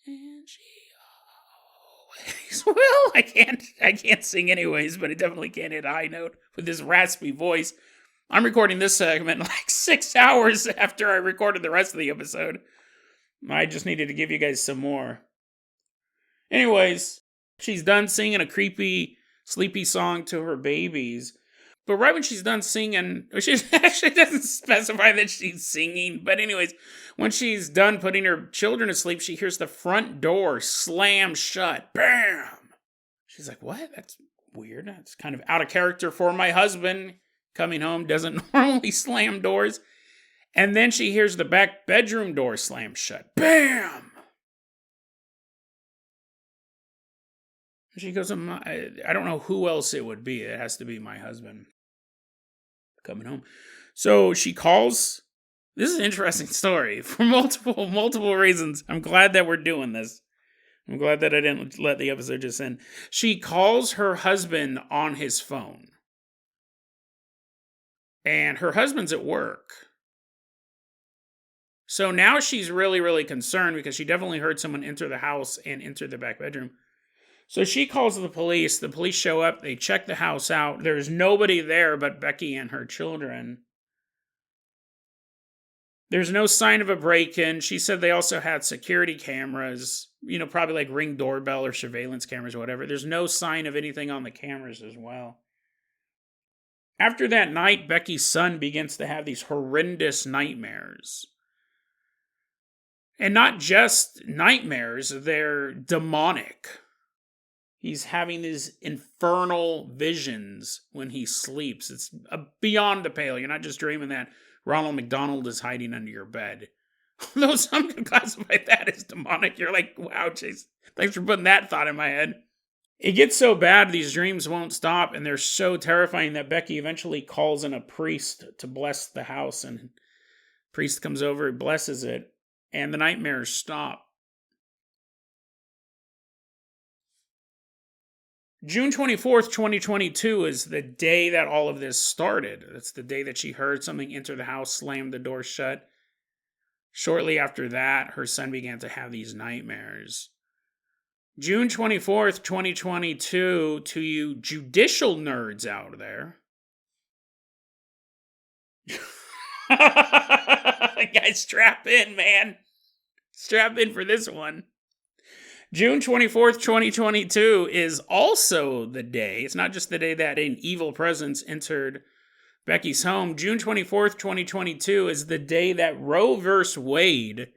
And she always will. I can't sing anyways, but I definitely can't hit a high note with this raspy voice. I'm recording this segment like 6 hours after I recorded the rest of the episode. I just needed to give you guys some more. Anyways, she's done singing a creepy, sleepy song to her babies. But right when she's done singing, she actually doesn't specify that she's singing. But anyways, when she's done putting her children to sleep, she hears the front door slam shut. Bam! She's like, what? That's weird. That's kind of out of character for my husband. Coming home, doesn't normally slam doors. And then she hears the back bedroom door slam shut. Bam! She goes, I don't know who else it would be. It has to be my husband coming home. So she calls. This is an interesting story for multiple reasons. I'm glad that we're doing this. I'm glad that I didn't let the episode just end. She calls her husband on his phone. And her husband's at work. So now she's really, really concerned because she definitely heard someone enter the house and enter the back bedroom. So she calls the police. The police show up. They check the house out. There's nobody there but Becky and her children. There's no sign of a break-in. She said they also had security cameras, probably like Ring doorbell or surveillance cameras or whatever. There's no sign of anything on the cameras as well. After that night, Becky's son begins to have these horrendous nightmares. And not just nightmares, they're demonic. He's having these infernal visions when he sleeps. It's beyond the pale. You're not just dreaming that Ronald McDonald is hiding under your bed. Although some could classify that as demonic. You're like, wow, Chase, thanks for putting that thought in my head. It gets so bad, these dreams won't stop, and they're so terrifying that Becky eventually calls in a priest to bless the house, and priest comes over, he blesses it, and the nightmares stop. June 24th, 2022 is the day that all of this started. That's the day that she heard something enter the house, slammed the door shut. Shortly after that, her son began to have these nightmares. June 24th, 2022, to you judicial nerds out there. Guys, strap in, man. Strap in for this one. June 24th, 2022 is also the day. It's not just the day that an evil presence entered Becky's home. June 24th, 2022 is the day that Roe v. Wade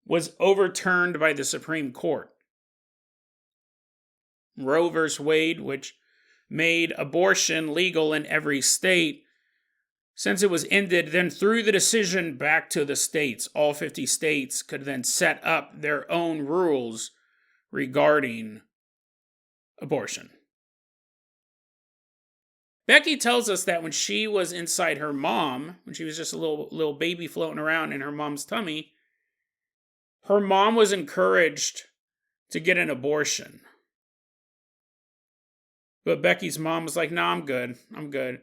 was overturned by the Supreme Court. Roe v. Wade, which made abortion legal in every state, since it was ended, then threw the decision back to the states. All 50 states could then set up their own rules regarding abortion. Becky tells us that when she was inside her mom, when she was just a little baby floating around in her mom's tummy, her mom was encouraged to get an abortion. But Becky's mom was like, no, I'm good.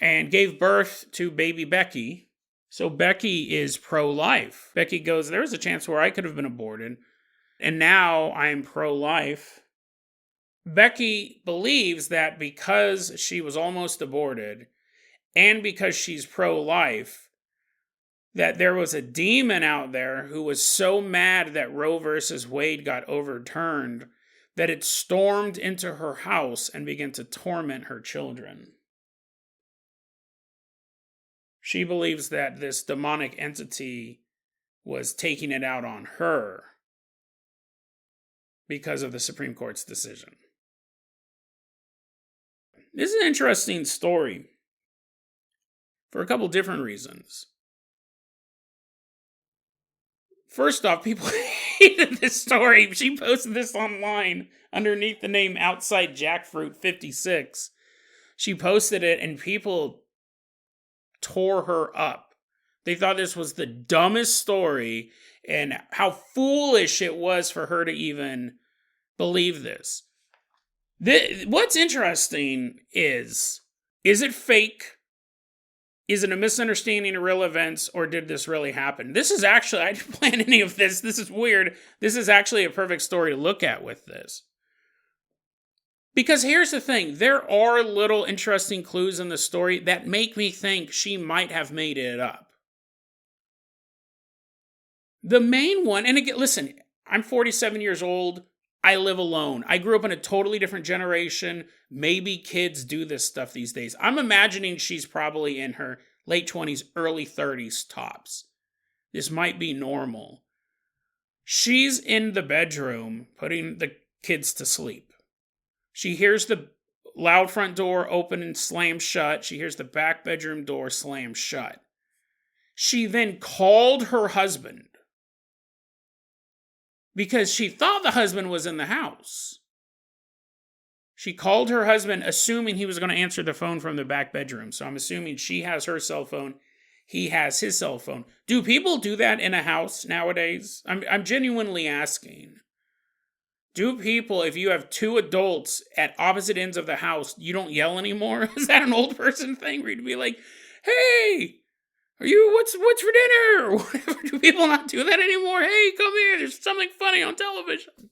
And gave birth to baby Becky. So Becky is pro-life. Becky goes, there was a chance where I could have been aborted, and now I'm pro-life. Becky believes that because she was almost aborted, and because she's pro-life, that there was a demon out there who was so mad that Roe versus Wade got overturned that it stormed into her house and began to torment her children. She believes that this demonic entity was taking it out on her because of the Supreme Court's decision. This is an interesting story for a couple different reasons. First off, people hated this story. She posted this online underneath the name Outside Jackfruit 56. She posted it and people tore her up. They thought this was the dumbest story and how foolish it was for her to even believe this. What's interesting is it fake? Is it a misunderstanding of real events, or did this really happen? This is actually, I didn't plan any of this. This is weird. This is actually a perfect story to look at with this. Because here's the thing, there are little interesting clues in the story that make me think she might have made it up. The main one, and again, listen, I'm 47 years old. I live alone. I grew up in a totally different generation. Maybe kids do this stuff these days. I'm imagining she's probably in her late 20s, early 30s tops. This might be normal. She's in the bedroom putting the kids to sleep. She hears the loud front door open and slam shut. She hears the back bedroom door slam shut. She then called her husband because she thought the husband was in the house. She called her husband assuming he was going to answer the phone from the back bedroom. So I'm assuming she has her cell phone. He has his cell phone. Do people do that in a house nowadays? I'm genuinely asking. Do people, if you have two adults at opposite ends of the house, you don't yell anymore? Is that an old person thing where you'd be like, hey, what's for dinner? Or whatever. Do people not do that anymore? Hey, come here. There's something funny on television.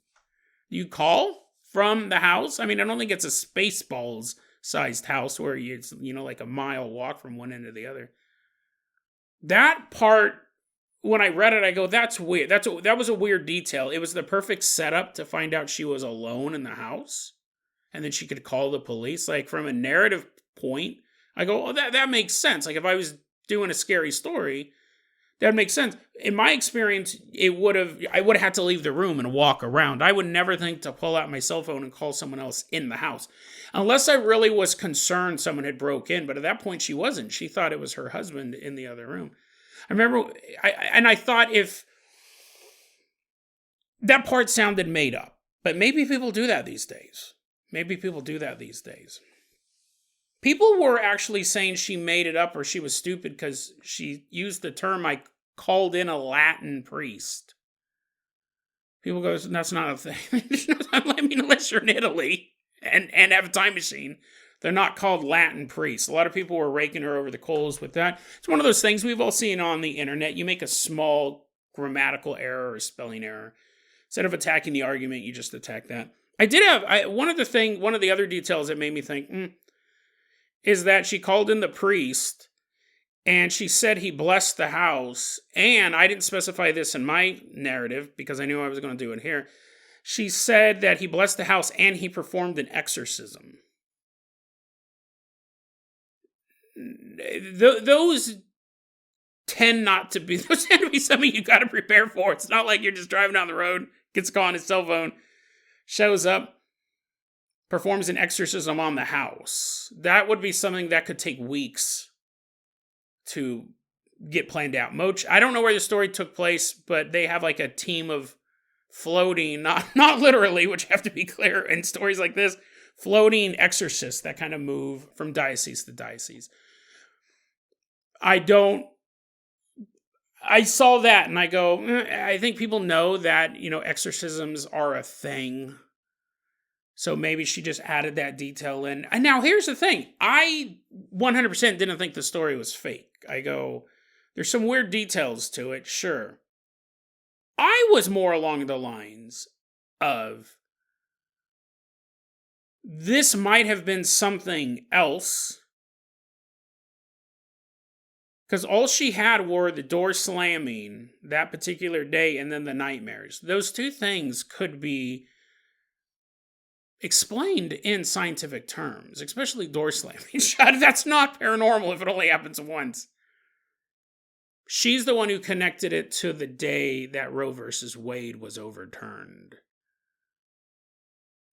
You call from the house? I mean, I don't think it's a Spaceballs sized house where it's, like a mile walk from one end to the other. That part, when I read it, I go, that's weird. That was a weird detail. It was the perfect setup to find out she was alone in the house. And then she could call the police. Like, from a narrative point, I go, oh, that makes sense. Like, if I was doing a scary story, that would make sense. In my experience, I would have had to leave the room and walk around. I would never think to pull out my cell phone and call someone else in the house. Unless I really was concerned someone had broke in. But at that point, she wasn't. She thought it was her husband in the other room. I remember, I thought if that part sounded made up. But maybe people do that these days. People were actually saying she made it up or she was stupid because she used the term, I called in a Latin priest. People go, that's not a thing. I mean, unless you're in Italy and have a time machine, they're not called Latin priests. A lot of people were raking her over the coals with that. It's one of those things we've all seen on the internet. You make a small grammatical error or spelling error. Instead of attacking the argument, you just attack that. One of the other details that made me think, is that she called in the priest and she said he blessed the house. And I didn't specify this in my narrative because I knew I was going to do it here. She said that he blessed the house and he performed an exorcism. Those tend to be something you got to prepare for. It's not like you're just driving down the road, gets a call on his cell phone, shows up, performs an exorcism on the house. That would be something that could take weeks to get planned out. I don't know where the story took place, but they have like a team of floating, not literally, which have to be clear in stories like this, floating exorcists that kind of move from diocese to diocese. I saw that and I go, I think people know that, exorcisms are a thing. So maybe she just added that detail in. And now here's the thing. I 100% didn't think the story was fake. I go, there's some weird details to it, sure. I was more along the lines of this might have been something else. Because all she had were the door slamming that particular day and then the nightmares. Those two things could be explained in scientific terms, especially door slamming. That's not paranormal if it only happens once. She's the one who connected it to the day that Roe versus Wade was overturned.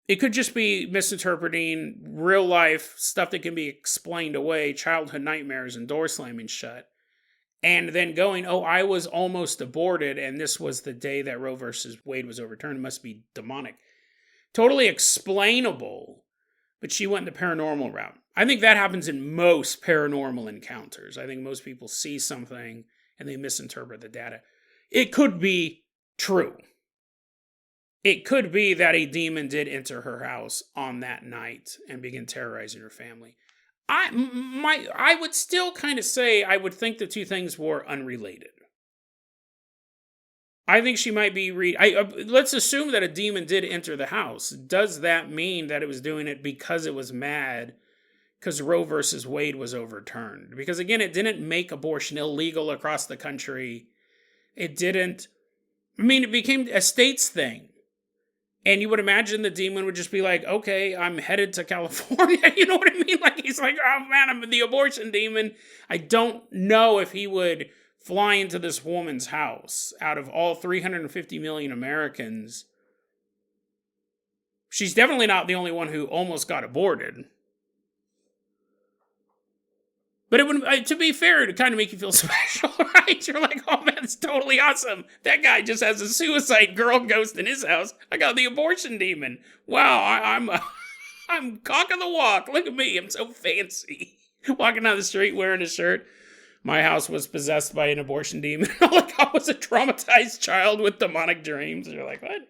It could just be misinterpreting real life stuff that can be explained away, childhood nightmares and door slamming shut, and then going, oh, I was almost aborted and this was the day that Roe versus Wade was overturned. It must be demonic. Totally explainable, but she went the paranormal route. I think that happens in most paranormal encounters. I think most people see something and they misinterpret the data. It could be true. It could be that a demon did enter her house on that night and begin terrorizing her family. I would still kind of say I would think the two things were unrelated. I think she might be let's assume that a demon did enter the house. Does that mean that it was doing it because it was mad because Roe versus Wade was overturned? Because again, it didn't make abortion illegal across the country. It became a states thing. And you would imagine the demon would just be like, okay, I'm headed to California. You know what I mean? Like, he's like, oh man, I'm the abortion demon. I don't know if he would fly into this woman's house out of all 350 million Americans. She's definitely not the only one who almost got aborted. But it would, to be fair, to kind of make you feel special, right? You're like, oh man, it's totally awesome. That guy just has a suicide girl ghost in his house. I got the abortion demon. Wow, I'm cock of the walk. Look at me, I'm so fancy. Walking down the street wearing a shirt. My house was possessed by an abortion demon. Like I was a traumatized child with demonic dreams. And you're like, what?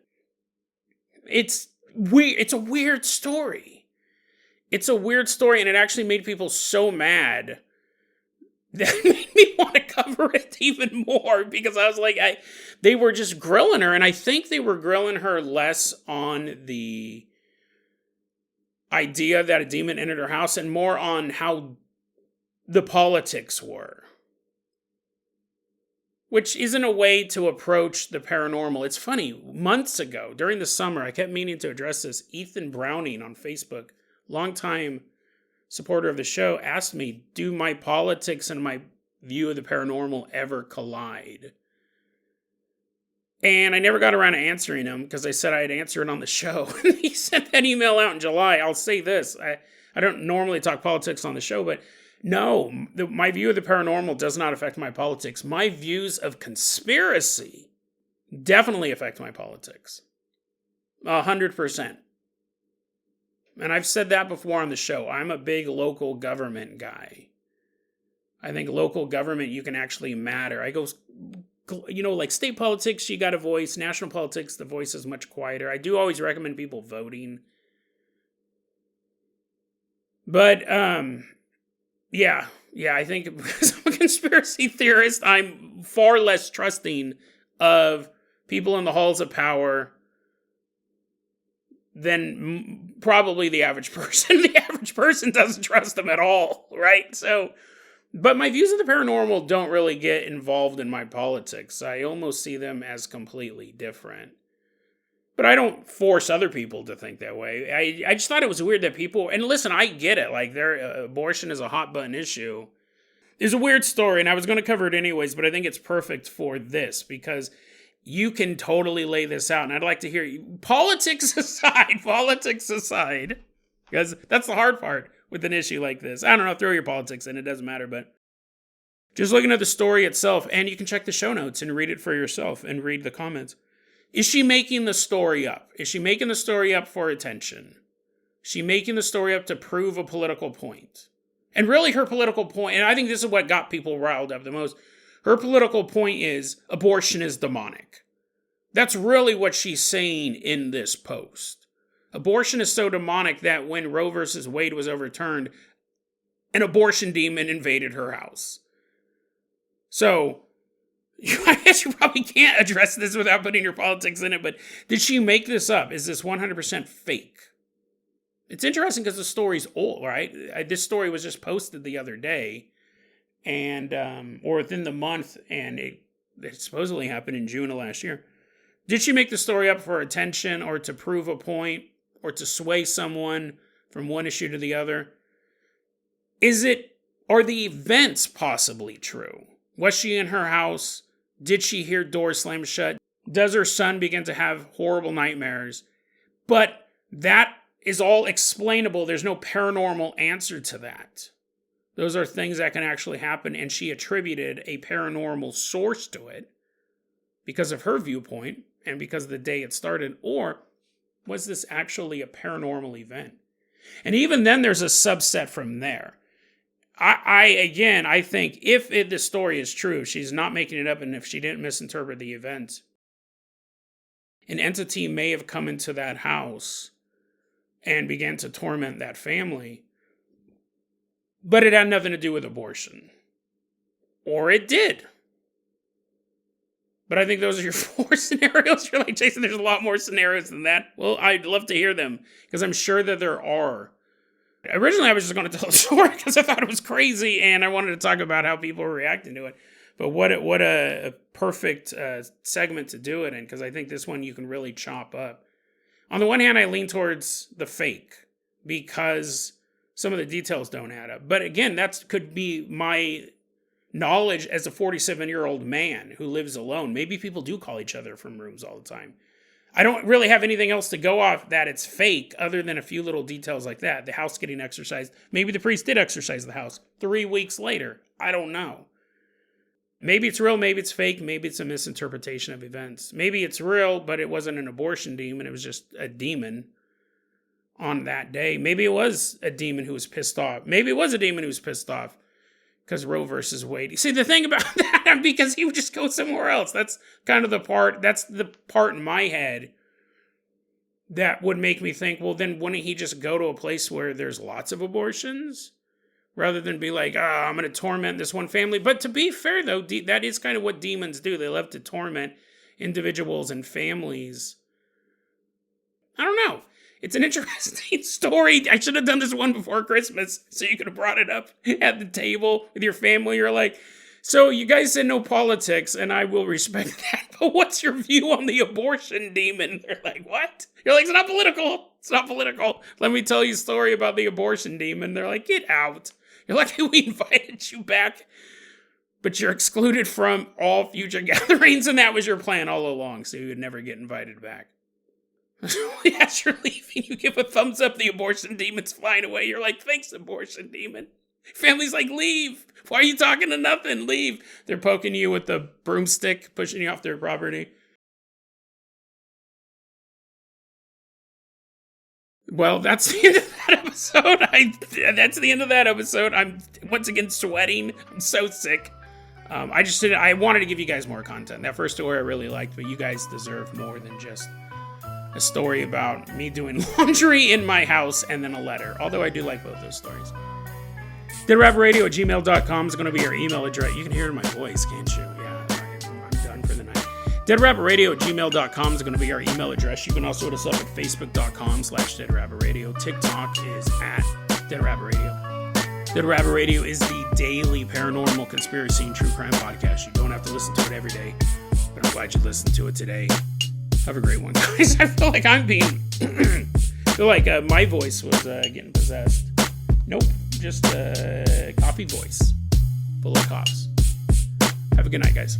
It's weird. It's a weird story. It's a weird story, and it actually made people so mad that made me want to cover it even more because I was like, they were just grilling her, and I think they were grilling her less on the idea that a demon entered her house and more on how the politics were. Which isn't a way to approach the paranormal. It's funny, months ago, during the summer, I kept meaning to address this. Ethan Browning on Facebook, longtime supporter of the show, asked me, do my politics and my view of the paranormal ever collide? And I never got around to answering him because I said I'd answer it on the show. He sent that email out in July. I'll say this. I don't normally talk politics on the show, but no, my view of the paranormal does not affect my politics. My views of conspiracy definitely affect my politics. 100%. And I've said that before on the show. I'm a big local government guy. I think local government, you can actually matter. I go, like state politics, you got a voice. National politics, the voice is much quieter. I do always recommend people voting. But, yeah, I think because I'm a conspiracy theorist, I'm far less trusting of people in the halls of power than probably the average person. The average person doesn't trust them at all, right? So, but my views of the paranormal don't really get involved in my politics. I almost see them as completely different. But I don't force other people to think that way. I just thought it was weird that people, and listen, I get it, like abortion is a hot button issue. There's a weird story, and I was going to cover it anyways, but I think it's perfect for this, because you can totally lay this out, and I'd like to hear you. Politics aside, because that's the hard part with an issue like this. I don't know, throw your politics in, it doesn't matter, but just looking at the story itself, and you can check the show notes and read it for yourself and read the comments. Is she making the story up? Is she making the story up for attention? Is she making the story up to prove a political point? And really her political point, and I think this is what got people riled up the most, her political point is abortion is demonic. That's really what she's saying in this post. Abortion is so demonic that when Roe versus Wade was overturned, an abortion demon invaded her house. So, I guess you probably can't address this without putting your politics in it, but did she make this up? Is this 100% fake? It's interesting because the story's old, right? This story was just posted the other day, and or within the month, and it supposedly happened in June of last year. Did she make the story up for attention, or to prove a point, or to sway someone from one issue to the other? Are the events possibly true? Was she in her house? Did she hear doors slam shut? Does her son begin to have horrible nightmares? But that is all explainable. There's no paranormal answer to that. Those are things that can actually happen, and she attributed a paranormal source to it because of her viewpoint and because of the day it started. Or was this actually a paranormal event? And even then, there's a subset from there. I think if the story is true, she's not making it up, and if she didn't misinterpret the event, an entity may have come into that house and began to torment that family, but it had nothing to do with abortion. Or it did. But I think those are your 4 scenarios. You're like, Jason, there's a lot more scenarios than that. Well, I'd love to hear them, because I'm sure that there are. Originally, I was just going to tell a story because I thought it was crazy, and I wanted to talk about how people were reacting to it. But what a perfect segment to do it in, because I think this one you can really chop up. On the one hand, I lean towards the fake, because some of the details don't add up. But again, that could be my knowledge as a 47-year-old man who lives alone. Maybe people do call each other from rooms all the time. I don't really have anything else to go off that it's fake other than a few little details like that. The house getting exorcised. Maybe the priest did exorcise the house 3 weeks later. I don't know. Maybe it's real, maybe it's fake, maybe it's a misinterpretation of events. Maybe it's real, but it wasn't an abortion demon, it was just a demon on that day. Maybe it was a demon who was pissed off. Maybe it was a demon who was pissed off because Roe versus Wade. See, the thing about that, because he would just go somewhere else. That's kind of the part in my head that would make me think, well, then wouldn't he just go to a place where there's lots of abortions? Rather than be like, I'm going to torment this one family. But to be fair, though, that is kind of what demons do. They love to torment individuals and families. I don't know. It's an interesting story. I should have done this one before Christmas, so you could have brought it up at the table with your family. You're like, so you guys said no politics, and I will respect that, but what's your view on the abortion demon? They're like, what? You're like, it's not political. It's not political. Let me tell you a story about the abortion demon. They're like, get out. You're like, we invited you back, but you're excluded from all future gatherings, and that was your plan all along, so you would never get invited back. As you're leaving, you give a thumbs up, the abortion demon's flying away. You're like, thanks, abortion demon. Family's like, leave. Why are you talking to nothing? Leave. They're poking you with the broomstick, pushing you off their property. Well, that's the end of that episode. That's the end of that episode. I'm once again sweating. I'm so sick. I wanted to give you guys more content. That first story I really liked, but you guys deserve more than just a story about me doing laundry in my house and then a letter. Although I do like both those stories. deadrabbitradio@gmail.com is going to be our email address. You can hear it in my voice, can't you? Yeah, I'm done for the night. deadrabbitradio@gmail.com is going to be our email address. You can also hit us up at facebook.com/deadrabbitradio. TikTok is at deadrabbitradio. Dead Rabbit Radio is the daily paranormal conspiracy and true crime podcast. You don't have to listen to it every day, but I'm glad you listened to it today. Have a great one, guys. I feel like my voice was getting possessed. Nope, just a coffee voice full of coughs. Have a good night, guys.